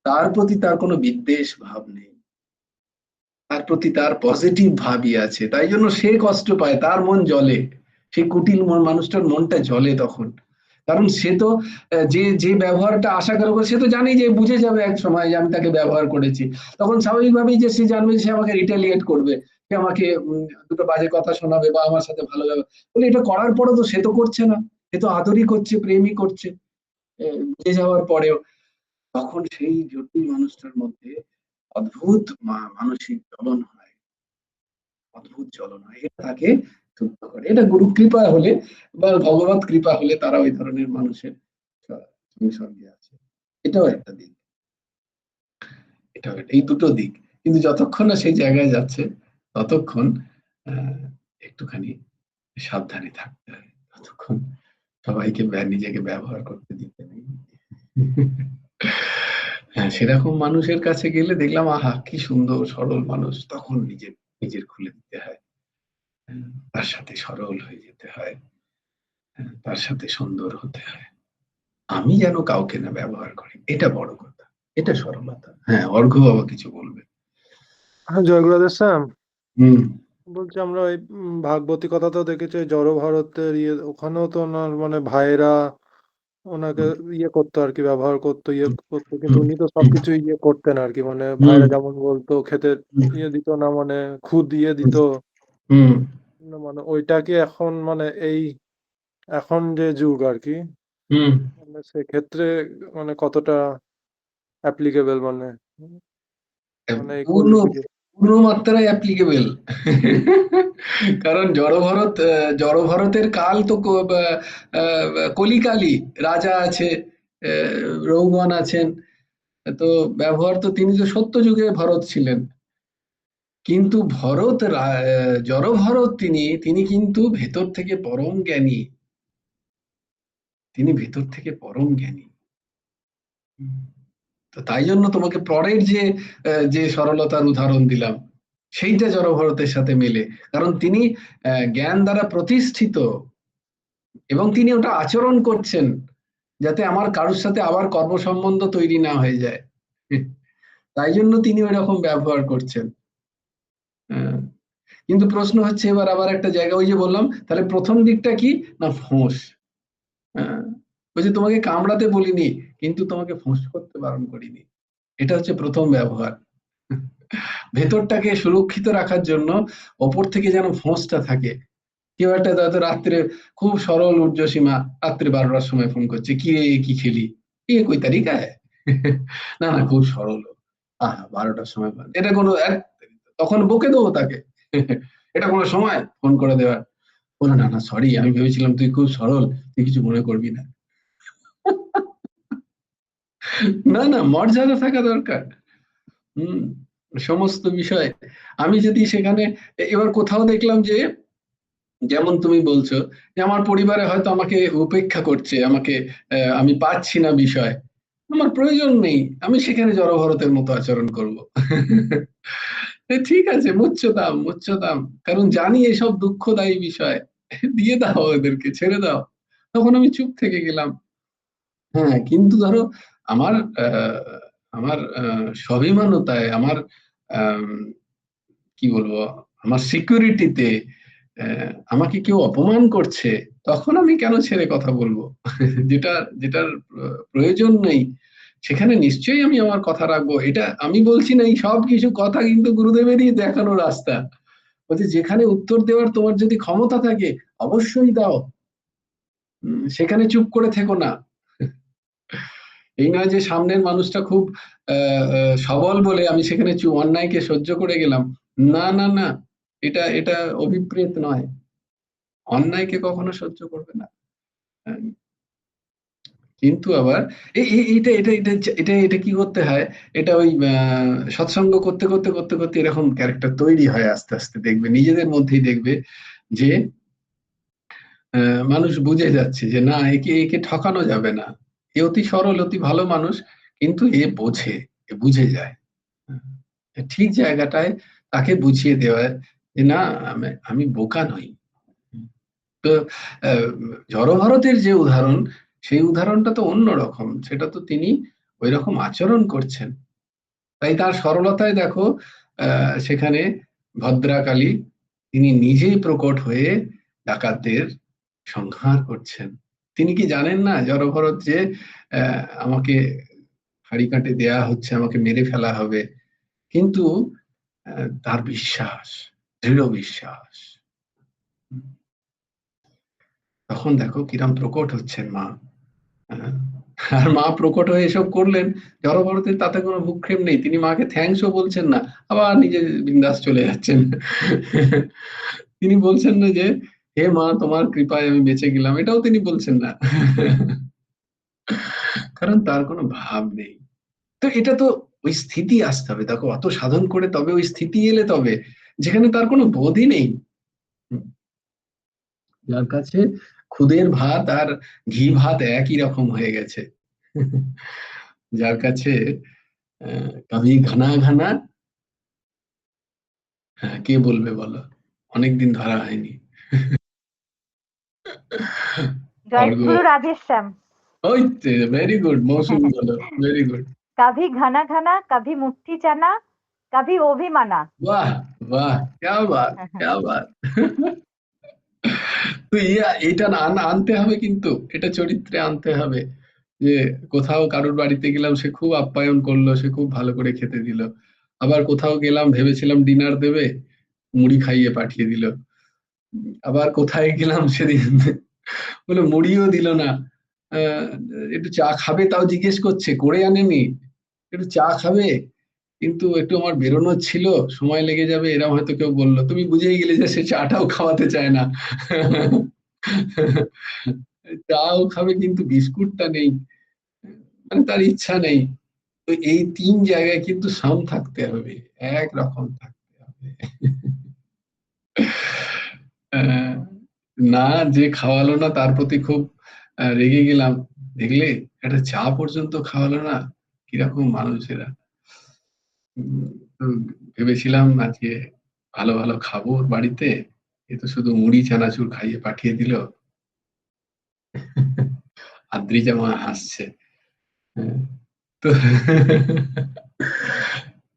তার প্রতি তার কোনো বিদ্বেষ ভাব নেই, তার প্রতি তার পজিটিভ ভাবই আছে, তাই জন্য সে কষ্ট পায়, তার মন জ্বলে। সেই কুটিল মানুষটার মনটা জ্বলে তখন। কারণ সে তো যে যে ব্যবহারটা আশা করে, সে তো জানি যে বুঝে যাবে এক সময় যে আমি তাকে ব্যবহার করেছি। তখন স্বাভাবিকভাবেই যে সে জানবে যে সে আমাকে রিটালিয়েট করবে, সে আমাকে দুটো বাজে কথা শোনাবে বা আমার সাথে ভালো ব্যবহার বলে। এটা করার পরও তো সে তো করছে না, সে তো আদরই করছে, প্রেমই করছে, বুঝে যাওয়ার পরেও। তখন সেই জটিল মানুষটার মধ্যে অদ্ভুত মানসিক জ্বলন হয়, অদ্ভুত জ্বলন হয়। এটা তাকে শুদ্ধ করে। এটা গুরু কৃপা হলে বা ভগবত কৃপা হলে তারা ওই ধরনের মানুষের সঙ্গে আছে। এটাও একটা দিক, এটাও এই দুটো দিক। কিন্তু যতক্ষণ না সেই জায়গায় যাচ্ছে, ততক্ষণ একটুখানি সাবধানে থাকতে হয়, ততক্ষণ সবাইকে নিজেকে ব্যবহার করতে দিতে নেই। হ্যাঁ, সেরকম মানুষের কাছে গেলে দেখলাম, আহা কি সুন্দর সরল মানুষ, তখন নিজের নিজের খুলে দিতে হয়। তার সাথে সরল হয়ে যেতে হয়, তার সাথে সুন্দর হতে হয়। আমি যেন কাউকে না ব্যবহার করি, এটা বড় কথা, এটা সরলতা। হ্যাঁ, অর্ঘ্য বাবা কিছু বলবে। হ্যাঁ, জয় গুরুদেব স্যার। হুম বলছি আমরা ওই ভাগবতী কথা তো দেখেছি, ওই জড় ভারতের ওখানেও তো ওনার মানে ভাইরা ওনাকে করতো আর কি, ব্যবহার করতো, করতো, কিন্তু হুম উনি তো হুম সবকিছু করতেন আর কি, মানে হুম ভাইরা যেমন বলতো খেতে দিত না, মানে খুদ দিত হুম না, মানে ওইটা কি এখন মানে এখন যে যুগ আর কি, হুম মানে সেক্ষেত্রে মানে কতটা অ্যাপ্লিকেবল, মানে মানে এই পূর্ণ কলিযুগে। পূর্ণ মাত্রায় অ্যাপ্লিকেবল। কারণ জড় ভরতের কাল তো কলিকালই। রাজা আছে, রঘুগণ আছেন, তো ব্যবহার তো, তিনি তো সত্য যুগে ভরত ছিলেন। কিন্তু জড়ভরত তিনি তিনি কিন্তু ভেতর থেকে পরম জ্ঞানী, তিনি ভেতর থেকে পরম জ্ঞানী। তো তাই জন্য তোমাকে পরের যে সরলতার উদাহরণ দিলাম, সেইটা জড়ভরতের সাথে মেলে। কারণ তিনি জ্ঞান দ্বারা প্রতিষ্ঠিত, এবং তিনি ওটা আচরণ করছেন যাতে আমার কারোর সাথে আবার কর্মসম্বন্ধ তৈরি না হয়ে যায়। তাই জন্য তিনি ওই রকম ব্যবহার করছেন। আহ, কিন্তু প্রশ্ন হচ্ছে এবার আবার একটা জায়গা, ওই যে বললাম, তাহলে প্রথম দিকটা কি না, ফোঁস। বলছে তোমাকে কামড়াতে বলিনি, কিন্তু তোমাকে ফোঁস করতে বারণ করিনি। এটা হচ্ছে প্রথম ব্যবহার। ভেতরটাকে সুরক্ষিত রাখার জন্য ওপর থেকে যেন ফোঁসটা থাকে। কেউ একটা হয়তো রাত্রে খুব সরল ঊর্ধ্বসীমা, রাত্রে 12টার সময় ফোন করছে, কি রে কি খেলি, এ কই তারিকা হ্যায়? না না, খুব সরল। আহা, 12টার সময় ফোন, এটা কোনো তখন বকে দেবো তাকে। এটা কোনো সময় ফোন করে দেওয়ার? বলো, না না সরি, আমি ভেবেছিলাম তুই খুব সরল, তুই কিছু মনে করবি না। না না, মর্যাদা থাকা দরকার। হুম, সমস্ত বিষয়। আমি যদি সেখানে এবার কোথাও দেখলাম যে, যেমন তুমি বলছো যে আমার পরিবারে হয়তো আমাকে উপেক্ষা করছে, আমাকে আমি পাচ্ছি না বিষয়, আমার প্রয়োজন নেই, আমি সেখানে জড়ভরতের মতো আচরণ করব। ঠিক আছে, মুচ্ছ দাম, কারণ জানি এসব দুঃখদায়ী বিষয়, দিয়ে দাও ওদেরকে, ছেড়ে দাও। তখন আমি চুপ থেকে গেলাম। হ্যাঁ, কিন্তু ধরো আমার আমার স্বাভিমানতায়, আমার আম, কি বলবো, আমার সিকিউরিটিতে আমাকে কেউ অপমান করছে, তখন আমি কেন ছেড়ে কথা বলবো? যেটা যেটার প্রয়োজন নেই, সেখানে নিশ্চয়ই আমি আমার কথা রাখবো। এটা আমি বলছি না, এই সব কিছু কথা কিন্তু গুরুদেবেরই দেখানো রাস্তা। বলছে যেখানে উত্তর দেওয়ার তোমার যদি ক্ষমতা থাকে, অবশ্যই দাও, সেখানে চুপ করে থেকো না। এই নয় যে সামনের মানুষটা খুব সবল বলে আমি সেখানে অন্যায়কে সহ্য করে গেলাম। না না না, এটা এটা অভিপ্রেত নয়, অন্যায়কে কখনো সহ্য করবে না। আহ, কিন্তু আবার এটা এটা এটা এটা এটা কি করতে হয়, এটা ওই সৎসঙ্গ করতে করতে করতে করতে এরকম ক্যারেক্টার তৈরি হয় আস্তে আস্তে, দেখবে নিজেদের মধ্যেই দেখবে যে মানুষ বুঝে যাচ্ছে যে না, একে একে ঠকানো যাবে না, এ অতি সরল, অতি ভালো মানুষ, কিন্তু এ বোঝে, এ বুঝে যায়। ঠিক জায়গাটায় তাকে বুঝিয়ে দেওয়া যে না, আমি বোকা নই। তো আহ, জড়ভারতের যে উদাহরণ, সেই উদাহরণটা তো অন্যরকম, সেটা তো তিনি ওই রকম আচরণ করছেন। তাই তার সরলতায় দেখো, সেখানে ভদ্রাকালী তিনি নিজেই প্রকট হয়ে ডাকাতদের সংহার করছেন। তিনি কি জানেন না জড়ভরত যে আমাকে হাড়ি কাটে দেয়া হচ্ছে, আমাকে মেরে ফেলা হবে, কিন্তু তার বিশ্বাস, দৃঢ় বিশ্বাস। তখন দেখো কিরাম প্রকট হচ্ছেন মা। হ্যাঁ, আর মা প্রকট হয়ে এসব করলেন, জড়ভরতের তাতে কোনো ভ্রুক্ষেপ নেই, তিনি মাকে থ্যাঙ্কসও বলছেন না, আবার নিজে বিন্দাস চলে যাচ্ছেন। তিনি বলছেন না যে হে মা, তোমার কৃপায় আমি বেঁচে গেলাম, এটাও তিনি বলছেন না। কারণ তার কোনো ভাব নেই। তো এটা তো ওই স্থিতি আসতে হবে, দেখো অত সাধন করে তবে ওই স্থিতি এলে তবে, যেখানে তার কোনো বোধই নেই। যার কাছে খুদের ভাত আর ঘি ভাত একই রকম হয়ে গেছে, যার কাছে কবি ঘনা ঘনা, হ্যাঁ কে বলবে বলো, অনেকদিন ধরা হয়নি। জয় খড়গ, গুরু রাধেশ শ্যাম। ওই, ভেরি গুড মৌসুমি, বলো, ভেরি গুড। कभी घना घना कभी मुट्ठी चना कभी অভিমানা। বাহ, বাহ, क्या बात, क्या बात। তো এটা আনতে হবে, কিন্তু এটা চরিত্রে আনতে হবে, যে কোথাও কারোর বাড়িতে গেলাম, সে খুব আপ্যায়ন করলো, সে খুব ভালো করে খেতে দিল। আবার কোথাও গেলাম, ভেবেছিলাম ডিনার দেবে, মুড়ি খাইয়ে পাঠিয়ে দিল। আবার কোথায় গেলাম সেদিন, বলে মুড়িও দিল না, আহ, একটু চা খাবে তাও জিজ্ঞেস করছে, করে আনেনি, একটু চা খাবে, কিন্তু একটু আমার বেরোনোর ছিল, সময় লেগে যাবে, এরকম হয়তো কেউ বললো, তুমি বুঝেই গেলে যে সে চাটাও খাওয়াতে চায় না। চাও খাবে কিন্তু বিস্কুটটা নেই, মানে তার ইচ্ছা নেই। তো এই তিন জায়গায় কিন্তু সাম থাকতে হবে, একরকম থাকতে হবে। আহ, না, যে খাওয়ালো না তার প্রতি খুব রেগে গেলাম, দেখলে একটা চা পর্যন্ত খাওয়ালো না, কিরকম মানুষেরা। উম, তো ভেবেছিলাম আজকে ভালো ভালো খাবো ওর বাড়িতে, এ তো শুধু মুড়ি চানাচুর খাইয়ে পাঠিয়ে দিল। আদ্রিজা মা হাসছে। হ্যাঁ, তো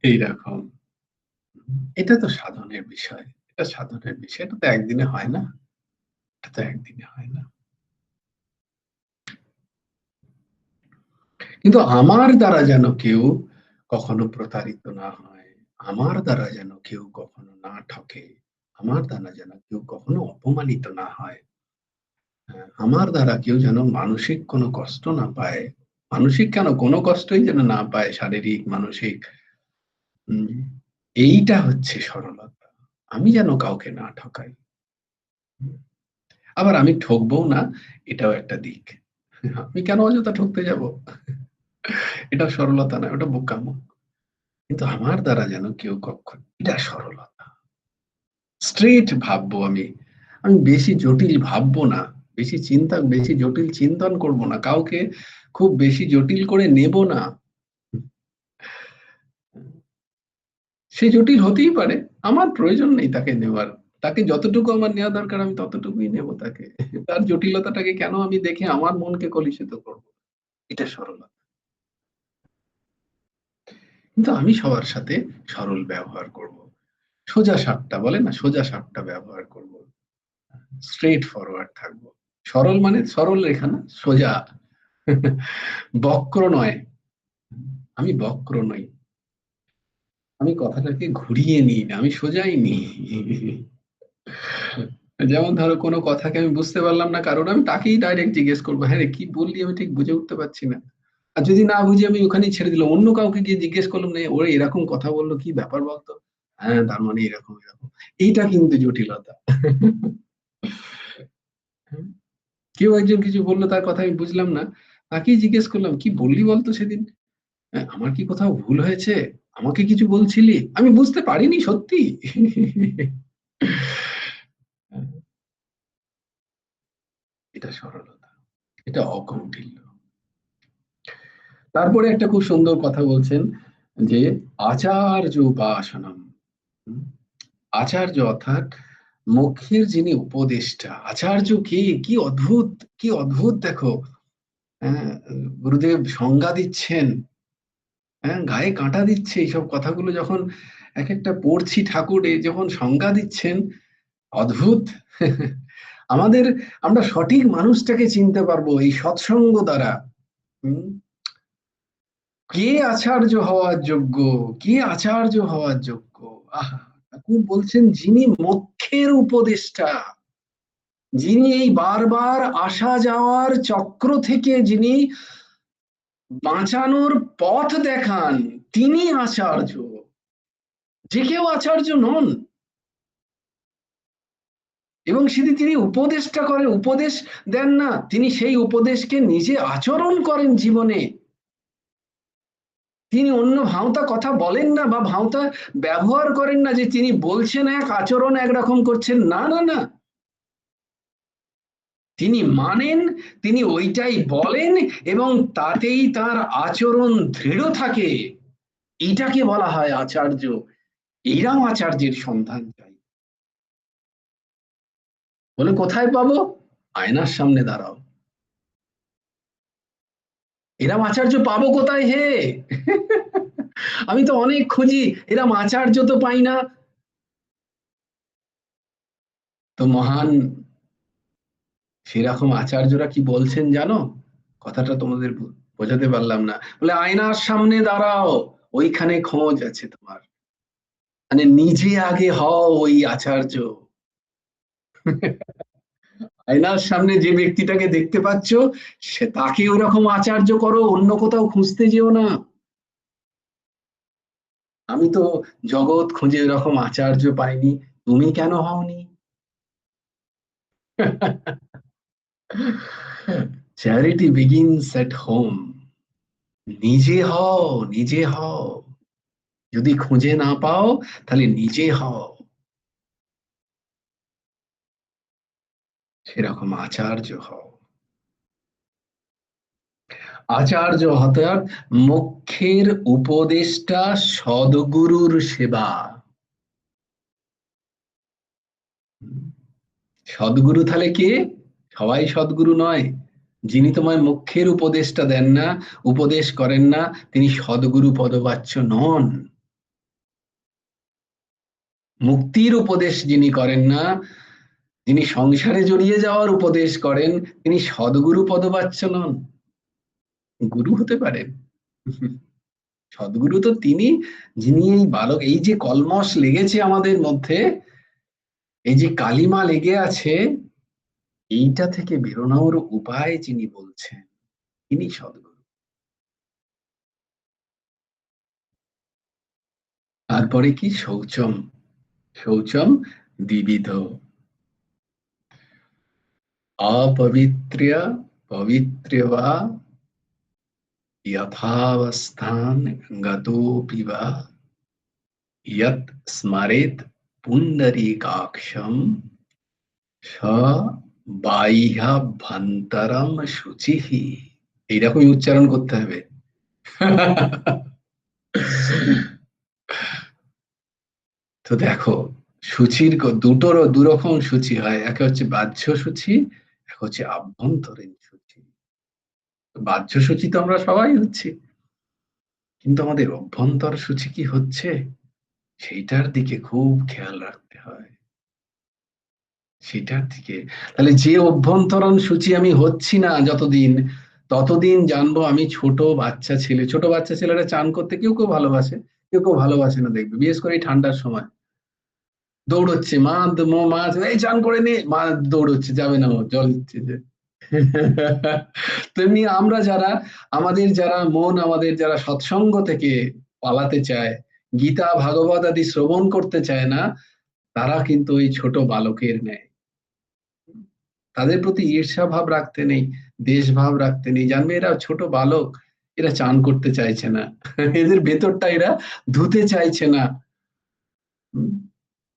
এইরকম, এটা তো সাধনের বিষয়, এটা সাধনের বিষয়, এটা তো একদিনে হয় না, এটা তো একদিনে হয় না। কিন্তু আমার দ্বারা যেন কেউ কখনো প্রতারিত না হয়, আমার দ্বারা যেন কেউ কখনো না ঠকে, আমার দ্বারা যেন কেউ কখনো অপমানিত না হয়, আমার দ্বারা কেউ যেন মানসিক কোনো কষ্ট না পায়, মানসিক কেন, কোনো কষ্টই যেন না পায়, শারীরিক মানসিক। উম, এইটা হচ্ছে সরলতা, আমি যেন কাউকে না ঠকাই। আবার আমি ঠকবো না, এটাও একটা দিক। আমি কেন অযথা ঠকতে যাব? এটা সরলতা না, ওটা বোকামো। কিন্তু আমার দ্বারা যেন কেউ কখনো, এটা সরলতা। স্ট্রেট ভাববো আমি, আমি বেশি জটিল ভাববো না, বেশি জটিল চিন্তন করব না, কাউকে খুব বেশি জটিল করে নেব না। সে জটিল হতেই পারে, আমার প্রয়োজন নেই তাকে নেওয়ার। তাকে যতটুকু আমার নেওয়া দরকার আমি ততটুকুই নেব তাকে। তার জটিলতাটাকে কেন আমি দেখে আমার মনকে কলুষিত করব? এটা সরলতা। কিন্তু আমি সবার সাথে সরল ব্যবহার করব, সোজা সাপটা বলে না, সোজা সাপটা ব্যবহার করব, স্ট্রেট ফরওয়ার্ড থাকবো। সরল মানে সরল রেখা না, সোজা। বক্র নয়, আমি বক্র নই, আমি কথাটাকে ঘুরিয়ে নিই না, আমি সোজাই নিই। যেমন ধরো কোনো কথাকে আমি বুঝতে পারলাম না কারণ, আমি তাকেই ডাইরেক্ট জিজ্ঞেস করবো, হ্যাঁ রে কি বললি আমি ঠিক বুঝে উঠতে পারছি না। আর যদি না বুঝে আমি ওখানেই ছেড়ে দিলাম, অন্য কাউকে গিয়ে জিজ্ঞেস করলাম, না ওরা এরকম কথা বললো কি ব্যাপার বলতো, হ্যাঁ তার মানে এরকম এরকম, এইটা কিন্তু জটিলতা। কেউ একজন কিছু বললো, তার কথা আমি বুঝলাম না, তাকেই জিজ্ঞেস করলাম কি বললি বলতো সেদিন, আমার কি কোথাও ভুল হয়েছে, আমাকে কিছু বলছিলি, আমি বুঝতে পারিনি সত্যি। এটা সরলতা, এটা অকৌটিল্য। তারপরে একটা খুব সুন্দর কথা বলছেন যে আচার্য উপাসনম। আচার্য অর্থাৎ মুখ্যের যিনি উপদেষ্টা, আচার্য কে, কি অদ্ভুত, কি অদ্ভুত দেখো। হ্যাঁ, গুরুদেব সংজ্ঞা দিচ্ছেন, হ্যাঁ গায়ে কাঁটা দিচ্ছে এইসব কথাগুলো যখন এক একটা পড়ছি, ঠাকুরে যখন সংজ্ঞা দিচ্ছেন, অদ্ভুত। আমাদের, আমরা সঠিক মানুষটাকে চিনতে পারবো এই সৎসঙ্গ দ্বারা। হুম, কে আচার্য হওয়ার যোগ্য, কে আচার্য হওয়ার যোগ্য। আহা, ঠাকুর বলছেন যিনি মোক্ষের উপদেষ্টা, যিনি এই বারবার আসা যাওয়ার চক্র থেকে যিনি বাঁচানোর পথ দেখান, তিনি আচার্য। যে কেউ আচার্য নন। এবং সেটি তিনি উপদেশটা করেন, উপদেশ দেন না, তিনি সেই উপদেশকে নিজে আচরণ করেন জীবনে। তিনি অন্য ভাঁওতা কথা বলেন না বা ভাঁওতা ব্যবহার করেন না, যে তিনি বলছেন এক, আচরণ একরকম করছেন, না না না, তিনি মানেন, তিনি ওইটাই বলেন এবং তাতেই তার আচরণ দৃঢ় থাকে। এইটাকে বলা হয় আচার্য। এইরাম আচার্যের সন্ধান চাই। বলে কোথায় পাবো? আয়নার সামনে দাঁড়াও। এরম আচার্য পাবো কোথায় হে? আমি তো অনেক খুঁজি, এরম আচার্য তো পাই না। তো মহান সেরকম আচার্যরা কি বলছেন জানো? কথাটা তোমাদের বোঝাতে পারলাম না। বলে আয়নার সামনে দাঁড়াও, ওইখানে খোঁজ আছে তোমার। মানে নিজে আগে হও ওই আচার্য। আয়নার সামনে যে ব্যক্তিটাকে দেখতে পাচ্ছ, সে তাকে ওরকম আচার্য করো, অন্য কোথাও খুঁজতে যেও না। আমি তো জগৎ খুঁজে এরকম আচার্য পাইনি, তুমি কেন হওনি? Charity begins at home. নিজে হও, নিজে হও। যদি খুঁজে না পাও তাহলে নিজে হও সেরকম আচার্য হও। আচার্য অর্থাৎ মুখ্যের উপদেষ্টা সদ্গুরুর সেবা। সদ্গুরু তাহলে কে? সবাই সদ্গুরু নয়। যিনি তোমায় মুখ্যের উপদেশটা দেন না, উপদেশ করেন না, তিনি সদ্গুরু পদবাচ্য নন। মুক্তির উপদেশ যিনি করেন না, যিনি সংসারে জড়িয়ে যাওয়ার উপদেশ করেন, তিনি সদ্গুরু পদবাচ্য নন। গুরু হতে পারেন, সদ্গুরু তো তিনি, যিনি এই বালক, এই যে কলমশ লেগেছে আমাদের মধ্যে, এই যে কালিমা লেগে আছে, এইটা থেকে বেরোনোর উপায় যিনি বলছেন, তিনি সদ্গুরু। তারপরে কি? শৌচম। শৌচম দ্বিবিধ, अपवित्र्य पवित्र्य वा यथावस्थान गतोऽपि वा यत् स्मरेत् पुण्डरीकाक्षं स बाह्याभ्যন্তরম শুচিঃ। এইরকমই উচ্চারণ করতে হবে। তো দেখো, সূচির দুটোরও দুরকম সূচি হয়, এক হচ্ছে বাহ্য সূচি, এক হচ্ছে আভ্যন্তরীণ সূচি। বাহ্য সূচি তো আমরা সবাই হচ্ছি, কিন্তু আমাদের অভ্যন্তর সূচি কি হচ্ছে সেইটার দিকে খুব খেয়াল রাখতে হয়, সেটার দিকে। তাহলে যে অভ্যন্তরণ সূচি আমি হচ্ছি না যতদিন, ততদিন জানবো আমি ছোট বাচ্চা ছেলে। ছোট বাচ্চা ছেলেরা চান করতে কেউ কেউ ভালোবাসে, কেউ কেউ ভালোবাসে না, দেখবে বিশেষ করে এই ঠান্ডার সময় দৌড়চ্ছে, মা মা এই চান করে নে, মা দৌড়চ্ছে, যাবে না, ও জল দিচ্ছে যে। তেমনি আমরা যারা, আমাদের যারা মন, আমাদের যারা সৎসঙ্গ থেকে পালাতে চায়, গীতা ভাগবত আদি শ্রবণ করতে চায় না, তারা কিন্তু ওই ছোট বালকের ন্যায়। তাদের প্রতি ঈর্ষা ভাব রাখতে নেই, দেশ ভাব রাখতে নেই, জানবে এরা ছোট বালক, এরা চান করতে চাইছে না, এদের ভেতরটা এরা ধুতে চাইছে না,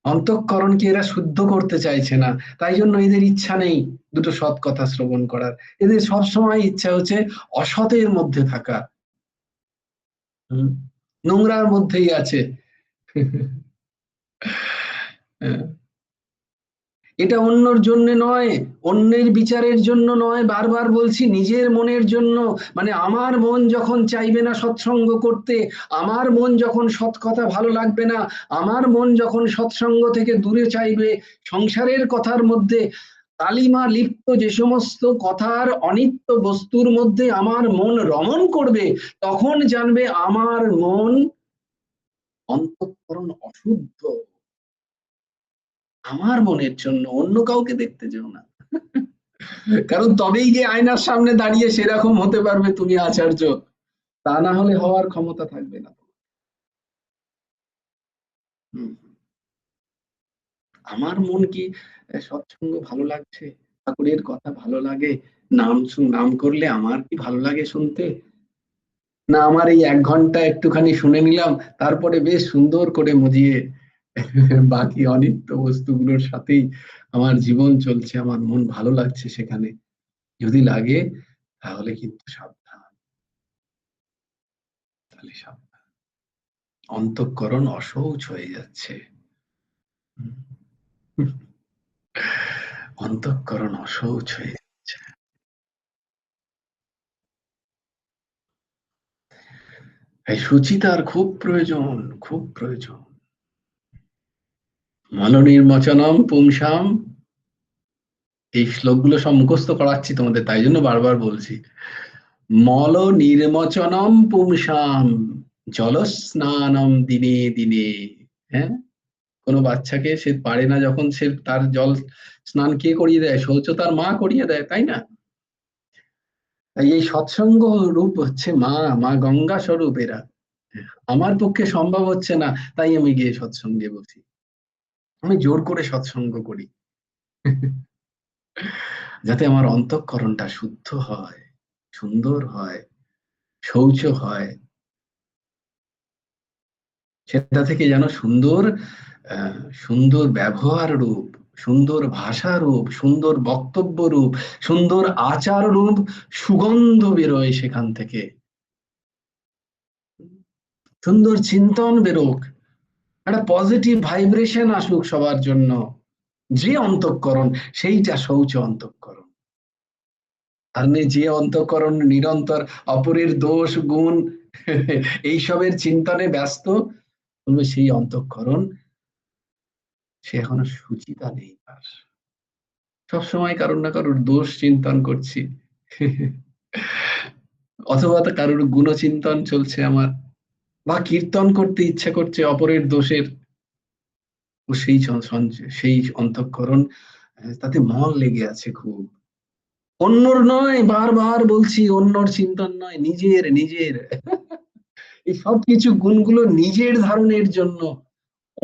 অন্তঃকরণকে এরা শুদ্ধ করতে চাইছে না, তাই জন্য এদের ইচ্ছা নেই দুটো সৎ কথা শ্রবণ করার। এদের সবসময় ইচ্ছা হচ্ছে অসতের মধ্যে থাকা, নোংরার মধ্যেই আছে। এটা অন্যর জন্য নয়, অন্যের বিচারের জন্য নয়, বারবার বলছি, নিজের মনের জন্য। মানে আমার মন যখন চাইবে না সৎসঙ্গ করতে, আমার মন যখন সৎ কথা ভালো লাগবে না, আমার মন যখন সৎসঙ্গ থেকে দূরে চাইবে, সংসারের কথার মধ্যে কালিমা লিপ্ত যে সমস্ত কথার অনিত্য বস্তুর মধ্যে আমার মন রমণ করবে, তখন জানবে আমার মন অন্তঃকরণ অশুদ্ধ। আমার মনের জন্য অন্য কাউকে দেখতে যেও না, কারণ তবেই গিয়ে আয়নার সামনে দাঁড়িয়ে সেরকম হতে পারবে তুমি আচার্য, তা না হলে হওয়ার ক্ষমতা থাকবে না। হুম, আমার মন কি সৎসঙ্গ ভালো লাগছে, ঠাকুরের কথা ভালো লাগে, নাম করলে আমার কি ভালো লাগে শুনতে, না আমার এই 1 ঘন্টা একটুখানি শুনে নিলাম, তারপরে বেশ সুন্দর করে মজিয়ে বাকি অনিত্য বস্তুগুলোর সাথেই আমার জীবন চলছে, আমার মন ভালো লাগছে সেখানে, যদি লাগে তাহলে কিন্তু সাবধান, তাহলে সাবধান, অন্তঃকরণ অশৌচ হয়ে যাচ্ছে। অন্তঃকরণ অশৌচ হয়ে যাচ্ছে। এই সুচিতার খুব প্রয়োজন, খুব প্রয়োজন। মনোনির্মচনম পুংসাম, এই শ্লোকগুলো সব মুখস্থ করাচ্ছি তোমাদের, তাই জন্য বারবার বলছি। মল নির্মচনম পুংসাম জলস্নানম দিনে দিনে। হ্যাঁ, কোনো বাচ্চাকে সে পারে না যখন, সে তার জল স্নান কে করিয়ে দেয়? শৌচ তার মা করিয়ে দেয়, তাই না? তাই এই সৎসঙ্গ রূপ হচ্ছে মা, মা গঙ্গা স্বরূপ এরা। আমার পক্ষে সম্ভব হচ্ছে না, তাই আমি গিয়ে সৎসঙ্গে বসি, আমি জোর করে সৎসঙ্গ করি, যাতে আমার অন্তঃকরণটা শুদ্ধ হয়, সুন্দর হয়, শৌচ হয়, সেটা থেকে যেন সুন্দর সুন্দর ব্যবহার রূপ, সুন্দর ভাষা রূপ, সুন্দর বক্তব্য রূপ, সুন্দর আচার রূপ, সুগন্ধ বেরোয় সেখান থেকে, সুন্দর চিন্তন বেরোক, একটা পজিটিভ ভাইব্রেশন আসুক সবার জন্য। যে অন্তঃকরণ, সেইটা শৌচ অন্তঃকরণ। আর যে অন্তঃকরণ নিরন্তর অপরের দোষ গুণ এইসবের চিন্তনে ব্যস্ত, সেই অন্তঃকরণ, সে এখনো সুচিতা নেই তার, সবসময় কারোর না কারোর দোষ চিন্তন করছি, অথবা তো কারোর গুণচিন্তন চলছে আমার, বা কীর্তন করতে ইচ্ছা করছে অপরের দোষের, ও সেই অন্তঃকরণ তাতে মন লেগে আছে খুব। অন্যর নয়, বারবার বলছি, অন্যর চিন্তন নয়, নিজের নিজের। এই সব কিছু গুণগুলো নিজের ধারণের জন্য,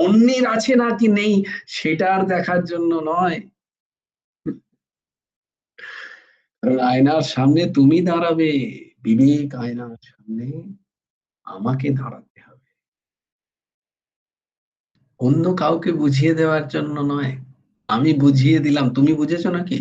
অন্যের আছে নাকি নেই সেটার দেখার জন্য নয়। কারণ আয়নার সামনে তুমি দাঁড়াবে, বিবেক আয়নার সামনে আমাকে দাঁড়াতে হবে, অন্য কাউকে বুঝিয়ে দেওয়ার জন্য নয়। আমি বুঝিয়ে দিলাম, তুমি বুঝেছো নাকি?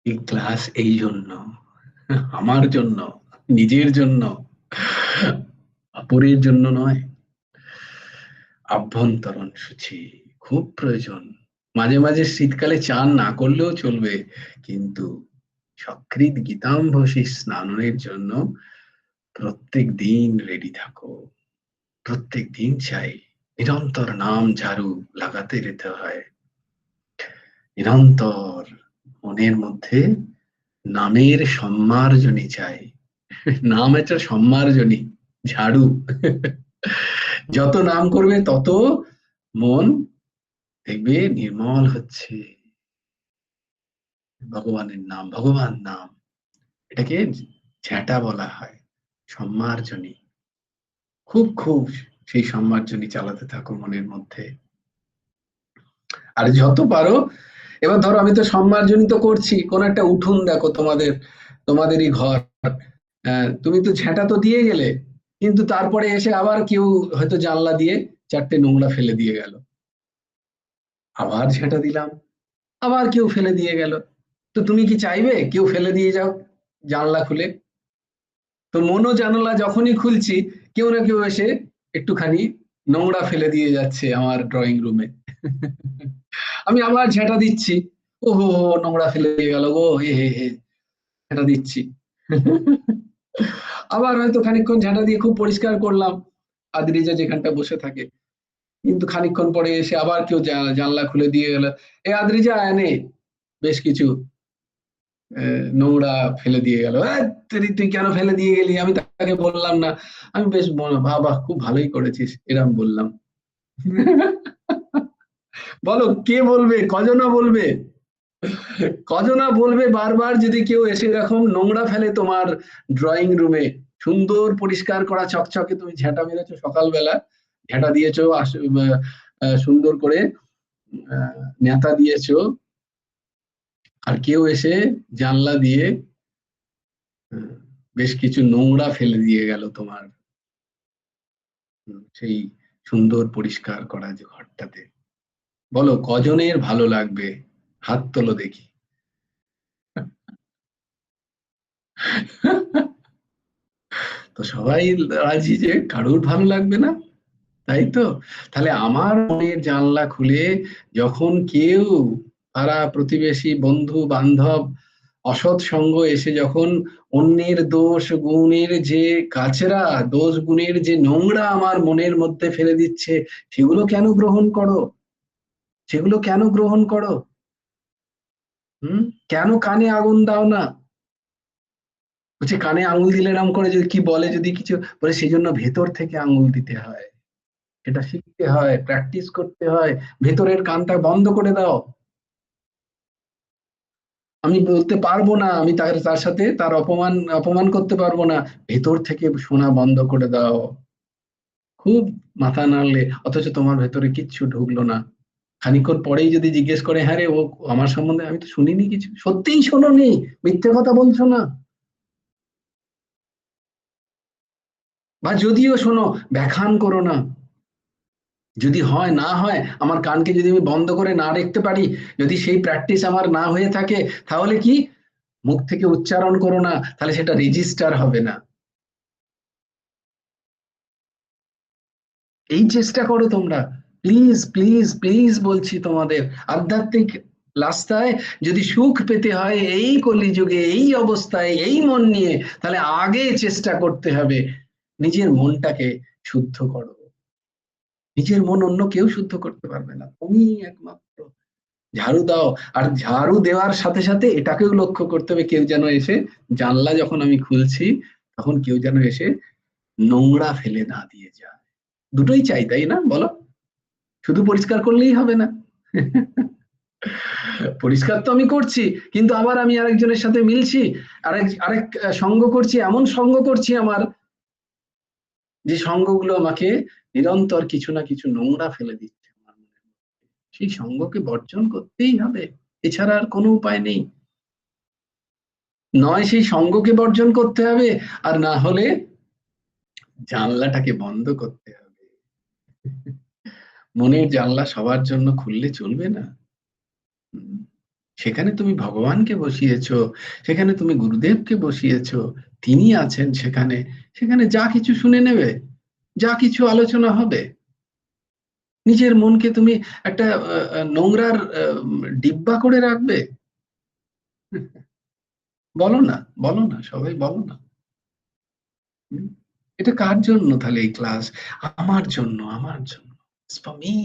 এই ক্লাস এই জন্য, আমার জন্য, নিজের জন্য, অপরের জন্য নয়। আভ্যন্তরণ সূচি খুব প্রয়োজন। মাঝে মাঝে শীতকালে চান না করলেও চলবে, কিন্তু সক্রিয় গীতাম্ভসী স্নানের জন্য প্রত্যেক দিন রেডি থাকো। প্রত্যেক দিন চাই নিরন্তর নাম ঝাড়ু লাগাতে যেতে হয়। নিরন্তর মনের মধ্যে নামের সম্মার্জনী চাই। নাম একটা সম্মার্জনী, ঝাড়ু। যত নাম করবে তত মন দেখবে নির্মল হচ্ছে। ভগবানের নাম, ভগবান নাম, এটাকে ঝ্যাঁটা বলা হয়, সম্মার্জনী। খুব খুব সেই সম্মার্জনী চালাতে থাকো মনের মধ্যে। আর যত পারো, এবার ধরো আমি তো সম্মার্জনী তো করছি, কোন একটা উঠোন দেখো তোমাদেরই ঘর, তুমি তো ঝেঁটা তো দিয়ে গেলে, কিন্তু তারপরে এসে আবার কেউ হয়তো জানলা দিয়ে 4টে নোংরা ফেলে দিয়ে গেল, আবার ঝেঁটা দিলাম, আবার কেউ ফেলে দিয়ে গেল। তো তুমি কি চাইবে কেউ ফেলে দিয়ে যাও জানলা খুলে? তো মনও জানালা যখনই খুলছি, কেউ না কেউ এসে একটুখানি নোংরা ফেলে দিয়ে যাচ্ছে আমার ড্রয়িং রুমে। আমি আবার ঝেঁটা দিচ্ছি, ওহো নোংরা ফেলে দিয়ে গেল গো, হে হে হে, ঝেঁটা দিচ্ছি। আবার হয়তো খানিকক্ষণ ঝাঁটা দিয়ে খুব পরিষ্কার করলাম আদ্রিজা যেখানটা বসে থাকে, কিন্তু খানিকক্ষণ পরে এসে আবার কেউ জানলা খুলে দিয়ে গেল, এ আদ্রিজা এনে বেশ কিছু নোংরা ফেলে দিয়ে গেল। তুই কেন ফেলে দিয়ে গেলি? আমি তাকে বললাম না? আমি বেশ বাবা খুব ভালোই করেছিস, এরম বললাম। বলো কে বলবে, কজনা বলবে? কজনা বলবে বারবার যদি কেউ এসে এরকম নোংরা ফেলে তোমার ড্রয়িং রুমে? সুন্দর পরিষ্কার করা চকচকে তুমি ঝেঁটা মেরেছো সকালবেলা, ঝেঁটা দিয়েছো সুন্দর করে নেতা দিয়েছো, আর কেউ এসে জানলা দিয়ে বেশ কিছু নোংরা ফেলে দিয়ে গেল তোমার সেই সুন্দর পরিষ্কার করা যে ঘরটাতে। বলো কজনের ভালো লাগবে? হাত তোলো দেখি। তো সবাই রাজি যে কারোর ভালো লাগবে না, তাই তো? তাহলে আমার মনের জানলা খুলে যখন কেউ, পাড়া প্রতিবেশী বন্ধু বান্ধব অসৎ সঙ্গ এসে যখন অন্যের দোষ গুণের যে কাচরা, দোষ গুণের যে নোংরা আমার মনের মধ্যে ফেলে দিচ্ছে, সেগুলো কেন গ্রহণ করো? সেগুলো কেন গ্রহণ করো? কেন কানে আগুন দাও না? বলছে কানে আঙুল দিলে এরম করে যদি কি বলে, যদি কিছু বলে, সেই জন্য ভেতর থেকে আঙুল দিতে হয়, এটা শিখতে হয়, প্র্যাকটিস করতে হয়। ভেতরের কানটা বন্ধ করে দাও। আমি বলতে পারবো না, আমি তার সাথে তার অপমান করতে পারবো না, ভেতর থেকে শোনা বন্ধ করে দাও। খুব মাথা নাড়লে, অথচ তোমার ভেতরে কিচ্ছু ঢুকলো না। খানিকক্ষণ পরেই যদি জিজ্ঞেস করে, হ্যাঁ রে ও আমার সম্বন্ধে আমি তো শুনিনি কিছু, সত্যিই শোনোনি, মিথ্যে কথা বলছো না। বা যদিও শোনো, ব্যাখ্যান করো না। যদি হয় না হয়, আমার কানকে যদি আমি বন্ধ করে না দেখতে পারি, যদি সেই প্র্যাকটিস আমার না হয়ে থাকে, তাহলে কি মুখ থেকে উচ্চারণ করো না, তাহলে সেটা রেজিস্টার হবে না। এই চেষ্টা করো তোমরা, প্লিজ প্লিজ প্লিজ বলছি তোমাদের। আধ্যাত্মিক রাস্তায় যদি সুখ পেতে হয় এই কলিযুগে, এই অবস্থায়, এই মন নিয়ে, তাহলে আগে চেষ্টা করতে হবে নিজের মনটাকে শুদ্ধ করো। নিজের মন অন্য কেউ শুদ্ধ করতে পারবে না, তুমি একমাত্র। ঝাড়ু দাও, আর ঝাড়ু দেওয়ার সাথে সাথে এটাকেও লক্ষ্য করতে হবে, কেউ যেন এসে জানলা যখন আমি খুলছি তখন কেউ যেন এসে নোংরা ফেলে না দিয়ে যায়। দুটোই চাই, তাই না? বলো, শুধু পরিষ্কার করলেই হবে না। পরিষ্কার তো আমি করছি, কিন্তু আবার আমি আরেকজনের সাথে মিলছি, আরেক সঙ্গ করছি, এমন সঙ্গ করছি আমার, যে সঙ্গগুলো আমাকে নিরন্তর কিছু না কিছু নোংরা ফেলে দিচ্ছে আমার মনের মধ্যে। সেই সঙ্গকে বর্জন করতেই হবে, এছাড়া আর কোনো উপায় নেই। নয় সেই সঙ্গকে বর্জন করতে হবে, আর না হলে জানলাটাকে বন্ধ করতে হবে। মনের জানলা সবার জন্য খুললে চলবে না। সেখানে তুমি ভগবানকে বসিয়েছো, সেখানে তুমি গুরুদেবকে বসিয়েছো, তিনি আছেন সেখানে। সেখানে যা কিছু শুনে নেবে, যা কিছু আলোচনা হবে। নিজের মনকে তুমি একটা নোংরার ডিব্বা করে রাখবে? বলো না, বলো না, সবাই বলো না। হুম? এটা কার জন্য তাহলে এই ক্লাস? আমার জন্য, আমার জন্য। It's for me.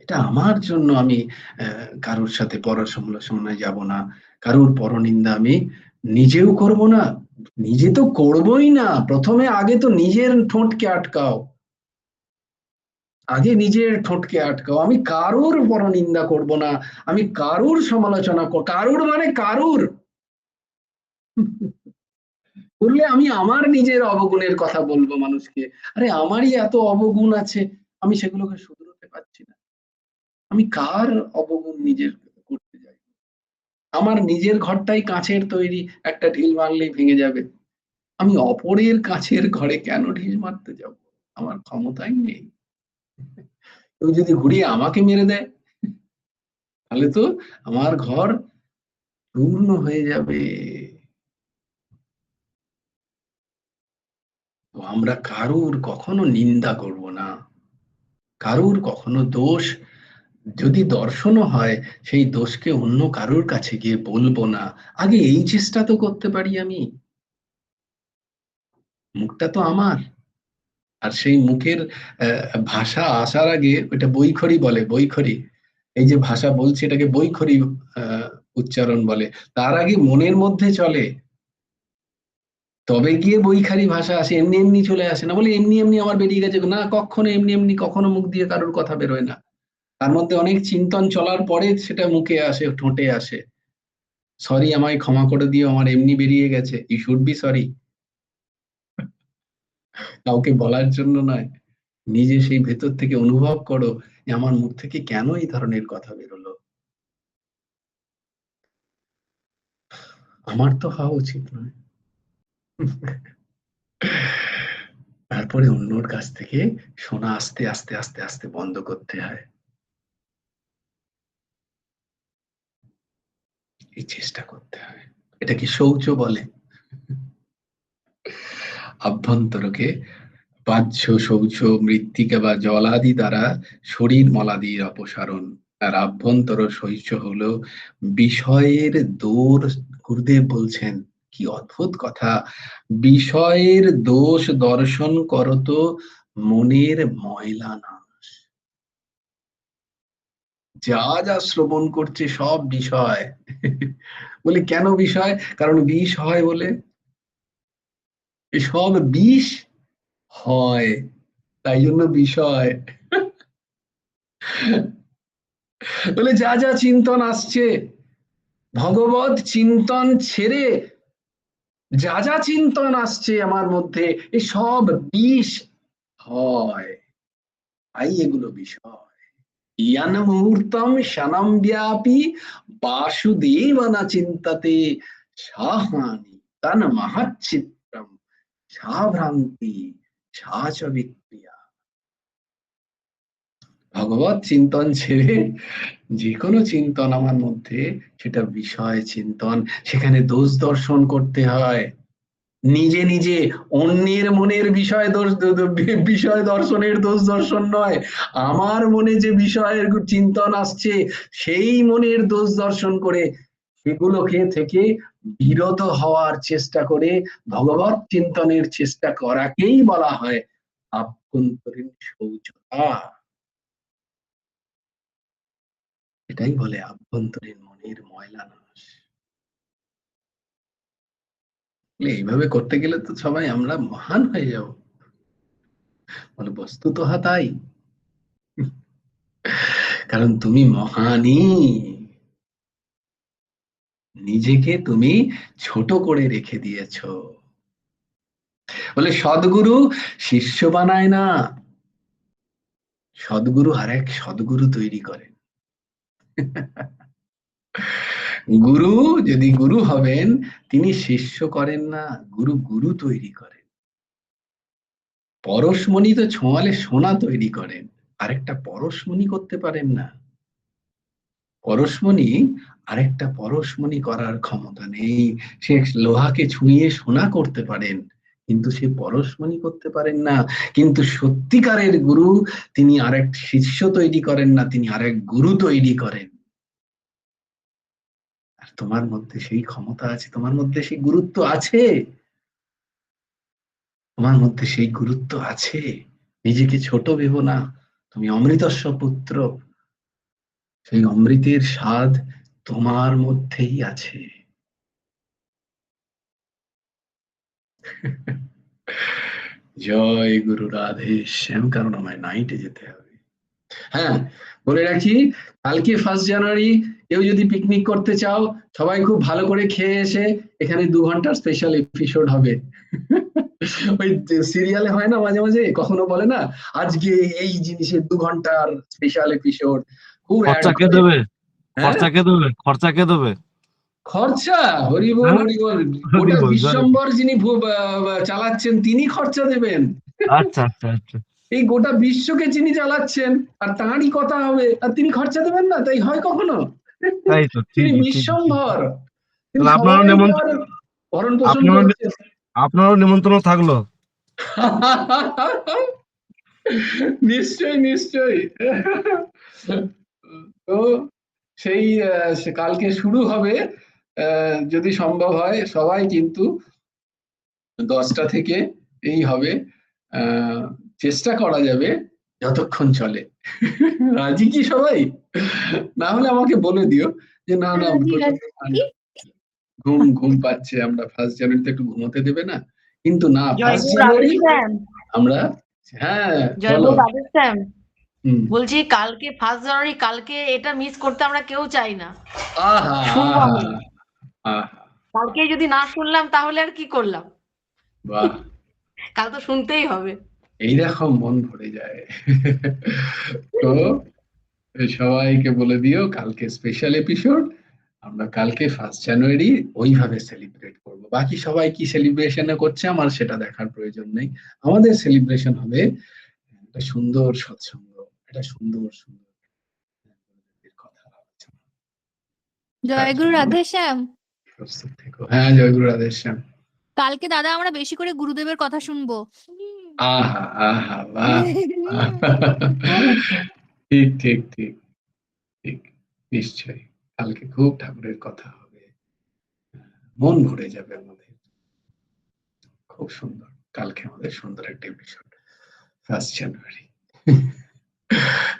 এটা আমার জন্য। আমি কারোর সাথে পরসমালোচনায় যাব না, কারোর পরনিন্দা আমি নিজেও করব না। নিজে তো করবই না, প্রথমে আগে তো নিজের ঠোঁটকে আটকাও, আগে নিজের ঠোঁটকে আটকাও। আমি কারোর পরনিন্দা করব না, আমি কারোর সমালোচনা কারোর মানে কারোর করলে আমি আমার নিজের অবগুণের কথা বলবো মানুষকে। আরে আমারই এত অবগুণ আছে, আমি সেগুলোকে শুধরাতে পারছি না। আমি কার অবগুণ নিজের করতে যাই? আমার নিজের ঘরটাই কাঁচের তৈরি, একটা ঢিল মারলেই ভেঙে যাবে। আমি অপরের কাঁচের ঘরে কেন ঢিল মারতে যাব? আমার ক্ষমতাই নেই। কেউ যদি ঘুরিয়ে আমাকে মেরে দেয়, তাহলে তো আমার ঘর পূর্ণ হয়ে যাবে। তো আমরা কারুর কখনো নিন্দা করব না, কারুর কখনো দোষ যদি দর্শনও হয়, সেই দোষকে অন্য কারুর কাছে গিয়ে বলবো না। আগে এই চেষ্টা তো করতে পারি আমি। মুখটা তো আমার, আর সেই মুখের ভাষা আসার আগে ওইটা বৈখরি বলে, বৈখরি। এই যে ভাষা বলছে এটাকে বৈখরি উচ্চারণ বলে। তার আগে মনের মধ্যে চলে, তবে গিয়ে বৈখারি ভাষা আসে। এমনি এমনি চলে আসে না, বলে এমনি এমনি আমার বেরিয়ে গেছে না, কখনো এমনি এমনি কখনো মুখ দিয়ে কারোর কথা বেরোয় না। তার মধ্যে অনেক চিন্তন চলার পরে সেটা মুখে আসে, ঠোঁটে আসে। সরি, আমায় ক্ষমা করে দিও, আমার এমনি বেরিয়ে গেছে। You should be sorry. কাউকে বলার জন্য নয়, নিজে সেই ভেতর থেকে অনুভব করো যে আমার মুখ থেকে কেন এই ধরনের কথা বেরোলো। আমার তো হওয়া উচিত নয়। তারপরে অন্যর কাছ থেকে শোনা আস্তে আস্তে আস্তে আস্তে বন্ধ করতে হয়। এই চেষ্টা করতে হয়। এটা কি শৌচ বলে? আভ্যন্তরকে বাহ্য শৌচ, মৃত্তিকা বা জলাদি দ্বারা শরীর মলাদির অপসারণ। আর আভ্যন্তর শৌচ হলো বিষয়ের দোষ। গুরুদেব বলছেন, কি অদ্ভুত কথা, বিষয়ের দোষ দর্শন করত মনের ময়লা নাশ। যা যা শ্রবণ করছে সব বিষয়। বলে কেন বিষয়? কারণ বিষ হয় বলে। সব বিষ হয়, তাই জন্য বিষয়। বলে যা যা চিন্তন আসছে, ভগবত চিন্তন ছেড়ে যা যা চিন্তন আসছে আমার মধ্যে, এই সব বিষ হয়, তাই এগুলো বিষয়। ইয়ান মুহূর্তম শানম ব্যাপী বাসুদেব না চিন্তাতে সাহানি তন মহচ্চিত্রম সাভ্রান্তি সাচ বিক্রিয়া। ভগবত চিন্তন ছেড়ে যে কোনো চিন্তন আমার মধ্যে, সেটা বিষয় চিন্তন। সেখানে দোষ দর্শন করতে হয় নিজে নিজে। অন্যের মনের বিষয় দর্শনের দোষ দর্শন নয়, আমার মনে যে বিষয়ের চিন্তন আসছে সেই মনের দোষ দর্শন করে সেগুলোকে থেকে বিরত হওয়ার চেষ্টা করে ভগবত চিন্তনের চেষ্টা করাকেই বলা হয় আভ্যন্তরীণ শৌচতা। এটাই বলে আভ্যন্তরীণ মনের ময়লা নাশ। এইভাবে করতে গেলে তো সবাই আমরা মহান হয়ে যাব। বলে বস্তুত তাই, কারণ তুমি মহানই। নিজেকে তুমি ছোট করে রেখে দিয়েছো। বলে সদ্গুরু শিষ্য বানায় না, সদ্গুরু আরেক সদ্গুরু তৈরি করেন। গুরু যদি গুরু হবেন, তিনি শিষ্য করেন না, গুরু গুরু তৈরি করেন। পরশমণি তো ছোঁয়ালে সোনা তৈরি করেন, আরেকটা পরশমণি করতে পারেন না। পরশমণি আরেকটা পরশমণি করার ক্ষমতা নেই। সে লোহাকে ছুঁয়ে সোনা করতে পারেন, কিন্তু সে পরশমণি করতে পারেন না। কিন্তু সত্যিকারের গুরু তিনি আরেক শিষ্য তৈরি করেন না, তিনি আরেক গুরু তৈরি করেন। আর তোমার মধ্যে সেই ক্ষমতা আছে, তোমার মধ্যে সেই গুরুত্ব আছে, তোমার মধ্যে সেই গুরুত্ব আছে। নিজেকে ছোট ভেবো না, তুমি অমৃতস্ব পুত্র, সেই অমৃতের স্বাদ তোমার মধ্যেই আছে। জয় গুরু রাধে শ্যাম। কারণ আমায় নাইটে যেতে হবে। হ্যাঁ, বলে রাখি, কালকে 1 জানুয়ারি কেউ যদি পিকনিক করতে চাও, সবাই খুব ভালো করে খেয়ে এসে এখানে 2 ঘন্টার স্পেশাল এপিসোড হবে। ওই সিরিয়ালে হয় না মাঝে মাঝে, কখনো বলে না আজকে এই জিনিসের 2 ঘন্টার স্পেশাল এপিসোড, খুব অ্যাড খরচা কে করে। দেবে? হ্যাঁ, খরচা কে দেবে? খরচা কে দেবে? খরচা হরিবল হ্যাঁ, হরিবল, হরি গোটা বল, জয় গুরু। বিশ্বম্বর যিনি চালাচ্ছেন তিনি খরচা দেবেন। আচ্ছা আচ্ছা আচ্ছা, এই গোটা বিশ্বকে যিনি চালাচ্ছেন আর তাঁরই কথা হবে, আর তিনি খরচা দেবেন না? তাই হয় কখনো? তাই তো, তিনি ঠিকই ঠিকই ঠিক। বিশ্বম্ভর, তিনি তাহলে আপনারও সবাইকে নিমন্ত্রণ, ভরণ পোষণ আপনারও করছেন। আপনারও নিমন্ত্রণ থাকলো। নিশ্চয়ই নিশ্চয়ই। তো সেই কালকে শুরু হবে, যদি সম্ভব হয় সবাই কিন্তু 10টা থেকে এই হবে। আহ, চেষ্টা করা যাবে যতক্ষণ চলে। রাজি কি সবাই? না হলে আমাকে বলে দিও যে না না প্রচন্ড ঠান্ডা, ঘুম ঘুম পাচ্ছে, আমরা 1 জানুয়ারিতে একটু ঘুমোতে দেবে না। কিন্তু না, 1 জয়গুরু জানুয়ারি রাধেশ্যাম, আমরা, হ্যাঁ বলো। জয়গুরু রাধেশ্যাম, হুম। বলছি কালকে 1 জানুয়ারি, কালকে এটা মিস করতে আমরা কেউ চাই না। আহা শুনবো আহা আমরা। আহা, কালকে যদি না শুনলাম তাহলে আর কি করলাম? বাহ, কাল তো শুনতেই হবে। এইরকম মন ভরে যায়। তো সবাইকে বলে দিও কালকে স্পেশাল এপিসোড, আমরা কালকে 1 জানুয়ারি ওইভাবে সেলিব্রেট করব। বাকি সবাই কি সেলিব্রেশন করছে আমার সেটা দেখার প্রয়োজন নেই। আমাদের সেলিব্রেশন হবে একটা সুন্দর সৎসঙ্গ, একটা সুন্দর সুন্দর কথা আলোচনা। তার জয়গুরু জন্য রাধেশ্যাম, প্রস্তুত থেকো। হ্যাঁ, জয়গুরু রাধেশ্যাম। কালকে দাদা আমরা বেশি করে গুরুদেবের কথা শুনবো। আহা আহা, বাহ। ঠিক ঠিক ঠিক ঠিক, নিশ্চয়ই কালকে খুব ঠাকুরের কথা হবে, মন ভরে যাবে আমাদের। খুব সুন্দর, কালকে আমাদের সুন্দর একটা এপিসোড, 1 জানুয়ারি।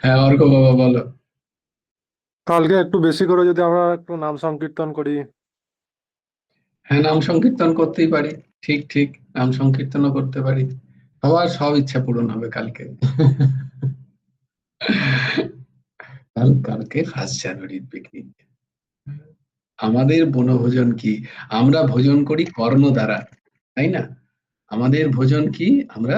হ্যাঁ, অর্ক বাবা বলো। কালকে একটু বেশি করে যদি আমরা একটু নাম সংকীর্তন করি। হ্যাঁ, নাম সংকীর্তন করতেই পারি, ঠিক ঠিক, নাম সংকীর্তনও করতে পারি। সবার সব ইচ্ছা পূরণ হবে কালকে। কালকে 1 জানুয়ারির পিকনিক। আমাদের বনভোজন কি? আমরা ভোজন করি কর্ণ দ্বারা, তাই না? আমাদের ভোজন কি? আমরা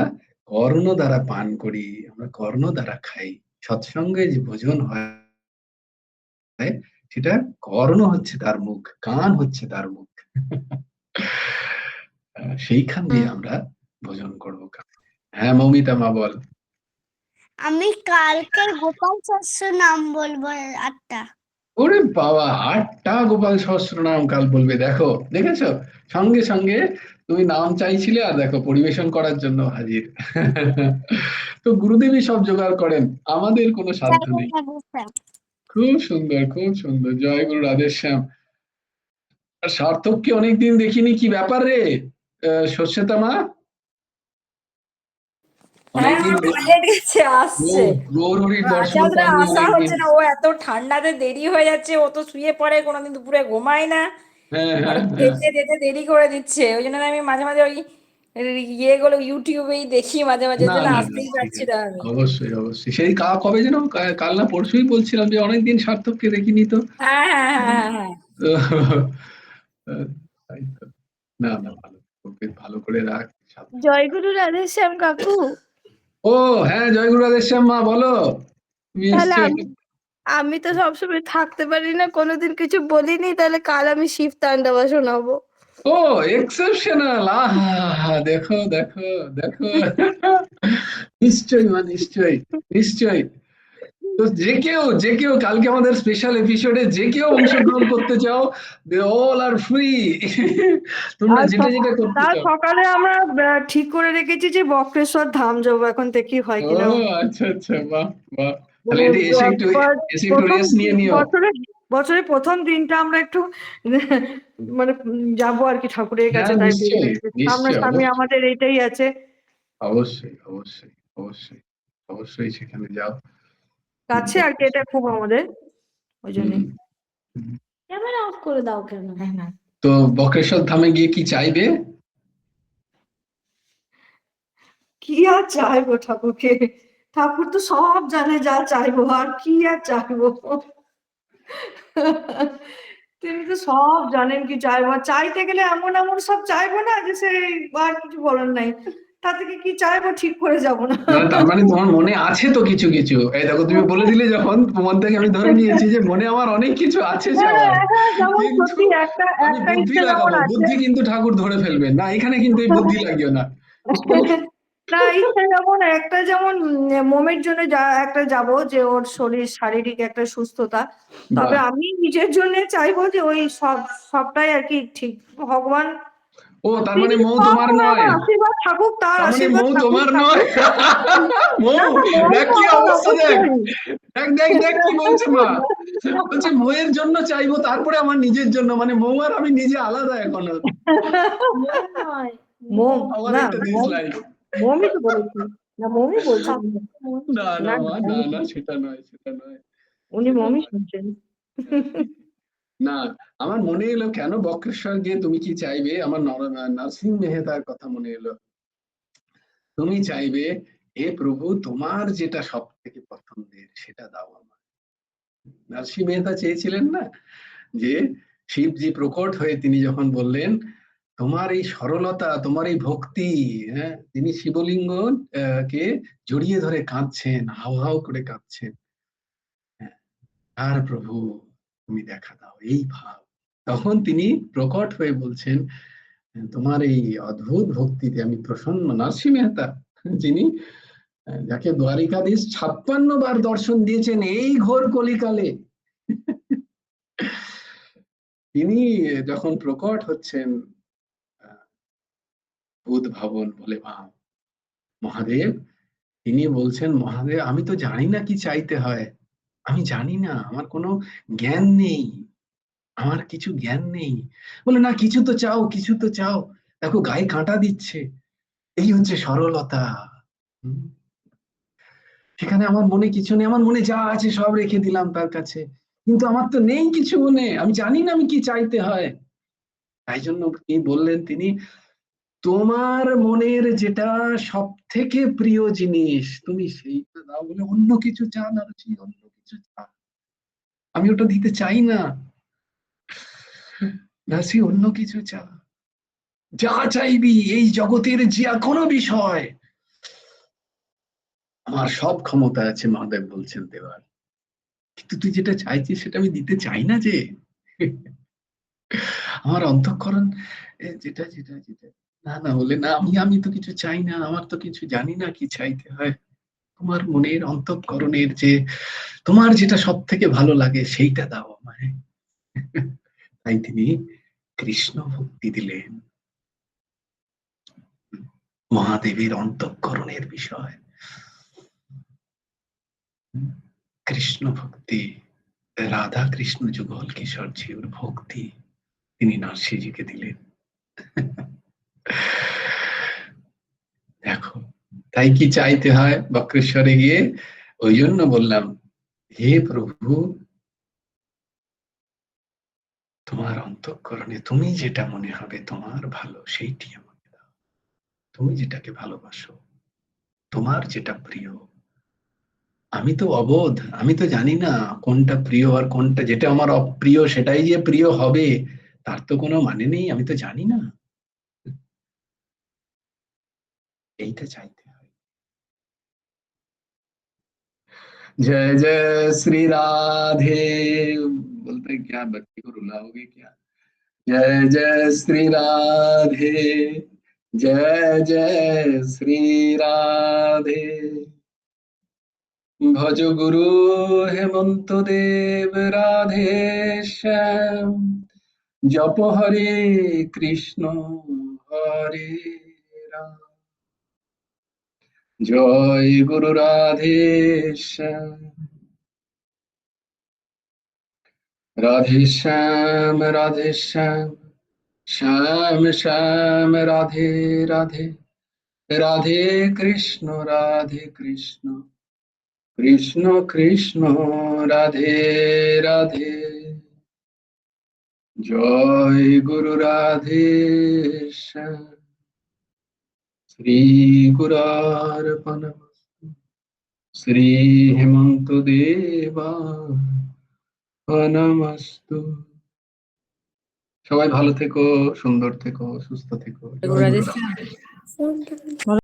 কর্ণ দ্বারা পান করি, আমরা কর্ণ দ্বারা খাই। সৎসঙ্গে যে ভোজন হয় সেটা কর্ণ হচ্ছে তার মুখ, কান হচ্ছে তার মুখ। সেইখান দিয়ে আমরা ভোজন করবো। হ্যাঁ, মৌমিতা মা বল। আমি কালকের গোপাল শস্য নাম বলবো 8টা। ওরে বাবা, 8টা গোপাল সহস্রনাম কাল বলবে! দেখো, দেখেছো, সঙ্গে সঙ্গে তুমি নাম চাইছিলে আর দেখো পরিবেশন করার জন্য হাজির। তো গুরুদেবই সব জোগাড় করেন, আমাদের কোনো সাধ্য নেই। খুব সুন্দর, খুব সুন্দর। জয় গুরু রাধেশ্যাম। আর সার্থককে অনেকদিন দেখিনি, কি ব্যাপার রে? সর্ষেতা মা, হ্যাঁ, অনেকদিন টয়লেট গেছে, আসছে। গৌরীর দর্শন আচাদরা পাইনি আসা অনেকদিন। হচ্ছে না, ও এত ঠান্ডাতে দেরি হয়ে যাচ্ছে, ও তো শুয়ে পড়ে, কোনোদিন দুপুরে ঘুমায় না, হ্যাঁ আর হ্যাঁ হ্যাঁ, যেতে যেতে দেরি করে দিচ্ছে। ওই জন্য আমি মাঝে মাঝে ওই ইয়েগুলো ইউটিউবেই দেখি মাঝে মাঝে, ওই না জন্য না না, আসতেই ঠিক পারছি আছে, না আমি। অবশ্যই অবশ্যই। সেই কবে যেন কাল না পরশুই বলছিলাম যে অনেকদিন সার্থককে দেখিনি তো। হ্যাঁ হ্যাঁ হ্যাঁ হ্যাঁ হ্যাঁ। তাই তো। না না, ভালো, ওকে ভালো করে রাখ। জয়গুরু রাধেশ্যাম কাকু, ও হ্যাঁ, জয়গুরু রাধেশ্যাম মা বলো। তুমি তাহলে এসছো? আমি তো সবসময় থাকতে পারি না, কোনোদিন কিছু বলিনি, তাহলে কাল আমি শিব তাণ্ডবা শোনাবো। ও, এক্সেপশনাল! আহা, দেখো দেখো দেখো। নিশ্চয়ই মা, নিশ্চয়ই নিশ্চয়ই। তো যে কেউ কালকে আমাদের স্পেশাল এপিসোডে যে কেউ অংশগ্রহণ করতে চাও, দে অল আর ফ্রি। তোমরা আর যেটা যেটা করতে তার চাও। সকালে আমরা ঠিক করে রেখেছি যে বক্রেশ্বর ধাম যাবো, এখন দেখি হয় ও কিনা। আচ্ছা আচ্ছা, বাহ বাহ। তাহলে মানে এটা এসে একটু প্রথম রেস্ট নিয়ে নিও। বছরের প্রথম দিনটা আমরা একটু মানে যাবো আর কি ঠাকুরের কাছে, হ্যাঁ, তাই নিশ্চয়ই নিশ্চয়ই, সামনাসামনি আমাদের এইটাই আছে। অবশ্যই অবশ্যই অবশ্যই অবশ্যই সেখানে যাও। কাছে আর কি, এটা খুব আমাদের, ওই জন্য। হুম। ক্যামেরা অফ করে দাও কেন? হ্যাঁ। তো বক্রেশ্বর ধামে গিয়ে কি চাইবে? কি আর চাইবো ঠাকুরকে, ঠাকুর তো সব জানে যা চাইবো, আর কি আর চাইবো। তিনি তো সব জানেন কি চাইবো, আর চাইতে গেলে এমন এমন সব চাইবো না যে সে আর কিছু বলার নাই, তা থেকে কি চাইবো ঠিক করে যাবো না। না, তার মানে তোমার মনে আছে তো কিছু কিছু। এই দেখো, তুমি বলে দিলে যখন, মন থেকে আমি ধরে নিয়েছি যে মনে আমার অনেক কিছু আছে চাওয়ার, যেমন কিন্তু সত্যি একটা আমি বুদ্ধি ইচ্ছে যেমন লাগাবো, আছে। বুদ্ধি কিন্তু ঠাকুর ধরে ফেলবেন না, এখানে কিন্তু এই বুদ্ধি লাগিও না। না, ইচ্ছা যেমন একটা, যেমন মোমের জন্য একটা যাব যে ওর শরীর শারীরিক একটা সুস্থতা, তবে বাহ। আমি নিজের জন্য চাইবো যে ওই সবটাই আর কি ঠিক ভগবান, ও, তার মানে তিনি মৌ সব তোমার সময় নয়, আমার আশীর্বাদ থাকুক, তার তার মানে আশীর্বাদ মৌ থাকুক, তোমার থাকুক। নয়। মৌ, না, না, মৌ দেখ তো কি আমার অবস্থা, দেখ অবশ্যই। দেখ দেখ দেখ কি বলছে মা। বলছে মৌয়ের জন্য চাইবো, তারপরে আমার নিজের জন্য, মানে মৌ আর আমি নিজে আলাদা এখন। মোম আমার না, একটা dislike। মোমই তো বলেছি, না মোমই বলছি। না না মা, না না, সেটা নয়, সেটা নয়, উনি সেটা মোমই নয়। শুনছেন। না, আমার মনে এলো কেন বক্রেশ্বর গিয়ে তুমি কি চাইবে, আমার নরসিংহ মেহতার কথা মনে এলো। তুমি চাইবে, হে প্রভু, তোমার যেটা সব থেকে পছন্দের সেটা দাও আমার। নরসিংহ মেহতা চেয়েছিলেন না যে শিবজি প্রকট হয়ে তিনি যখন বললেন, তোমার এই সরলতা, তোমার এই ভক্তি, হ্যাঁ, তিনি শিবলিঙ্গ কে জড়িয়ে ধরে কাঁদছেন, হাউ হাউ করে কাঁদছেন, হ্যাঁ, আর প্রভু তুমি দেখা দাও, এই ভাব। তখন তিনি প্রকট হয়ে বলছেন, তোমার এই অদ্ভুত ভক্তিতে আমি প্রসন্ন। নরসিংহ মেহতা, যিনি যাকে দ্বারিকাধীশ 56 বার দর্শন দিয়েছেন এই ঘোর কলিকালে, তিনি যখন প্রকট হচ্ছেন ভূত ভবন বলে মহাদেব, তিনি বলছেন, মহাদেব আমি তো জানি না কি চাইতে হয়, আমি জানি না, আমার কোনো জ্ঞান নেই, আমার কিছু জ্ঞান নেই। বলে, না, কিছু তো চাও, কিছু তো চাও, দেখো গায়ে কাঁটা দিচ্ছে, এই হচ্ছে সরলতা। হুম। সেখানে আমার মনে কিছু নেই, আমার মনে যা আছে সব রেখে দিলাম তার কাছে, কিন্তু আমার তো নেই কিছু মনে, আমি জানি না আমি কি চাইতে হয়। তাই জন্য কি বললেন তিনি, তোমার মনের যেটা সব থেকে প্রিয় জিনিস তুমি সেইটা দাও। বলে, অন্য কিছু চা না, অন্য কিছু চা, আমি ওটা দিতে চাই না, নাসি অন্য কিছু চা, যা চাইবি এই জগতের যে কোনো বিষয়, আমার সব ক্ষমতা আছে মহাদেব বলছেন দেওয়ার, কিন্তু তুই যেটা চাইছিস সেটা আমি দিতে চাই না যে। আমার অন্তঃকরণ যেটা যেটা যেটা না না, বলে না, আমি তো কিছু চাই না, আমার তো কিছু জানি না কি চাইতে হয়, তোমার মনের অন্তঃকরণের যে, তোমার যেটা সব থেকে ভালো লাগে সেইটা দাও আমায়। তাই তিনি কৃষ্ণ ভক্তি দিলেন, মহাদেবের অন্তঃকরণের বিষয়, কৃষ্ণ ভক্তি, রাধা কৃষ্ণ যুগল কিশোর জিউর ভক্তি তিনি নরসিংহজিকে দিলেন। দেখো, তাই কি চাইতে হয় বক্রেশ্বরে গিয়ে, ওই জন্য বললাম, হে প্রভু, তোমার অন্তঃকরণে তুমি যেটা মনে হবে তোমার ভালো সেইটি আমাকে দাও, তুমি যেটাকে ভালোবাসো, তোমার যেটা প্রিয়। আমি তো অবোধ, আমি তো জানি না কোনটা প্রিয় আর কোনটা, যেটা আমার অপ্রিয় সেটাই যে প্রিয় হবে তার তো কোনো মানে নেই, আমি তো জানি না। এইটা চাইতে হয়। जय जय श्री राधे, बोलते क्या बच्चे को रुलाओगे क्या? जय जय श्री राधे, जय जय श्री राधे। ভজ গুরু হেমন্ত দেব রাধে শ্যাম, জপ হরে কৃষ্ণ হরে রাম, জয় গুরু রাধে শ্যাম, রাধে শ্যাম রাধে শ্যাম, শ্যাম শ্যাম রাধে রাধে, রাধে কৃষ্ণ কৃষ্ণ কৃষ্ণ রাধে রাধে, জয় গুরু রাধে শ্যাম। শ্রী গুরার্পণমস্তু, শ্রী হেমন্ত দেবার্পণমস্তু। সবাই ভালো থেকো, সুন্দর থেকো, সুস্থ থেকো। জয় গুরু রাধে। ভালো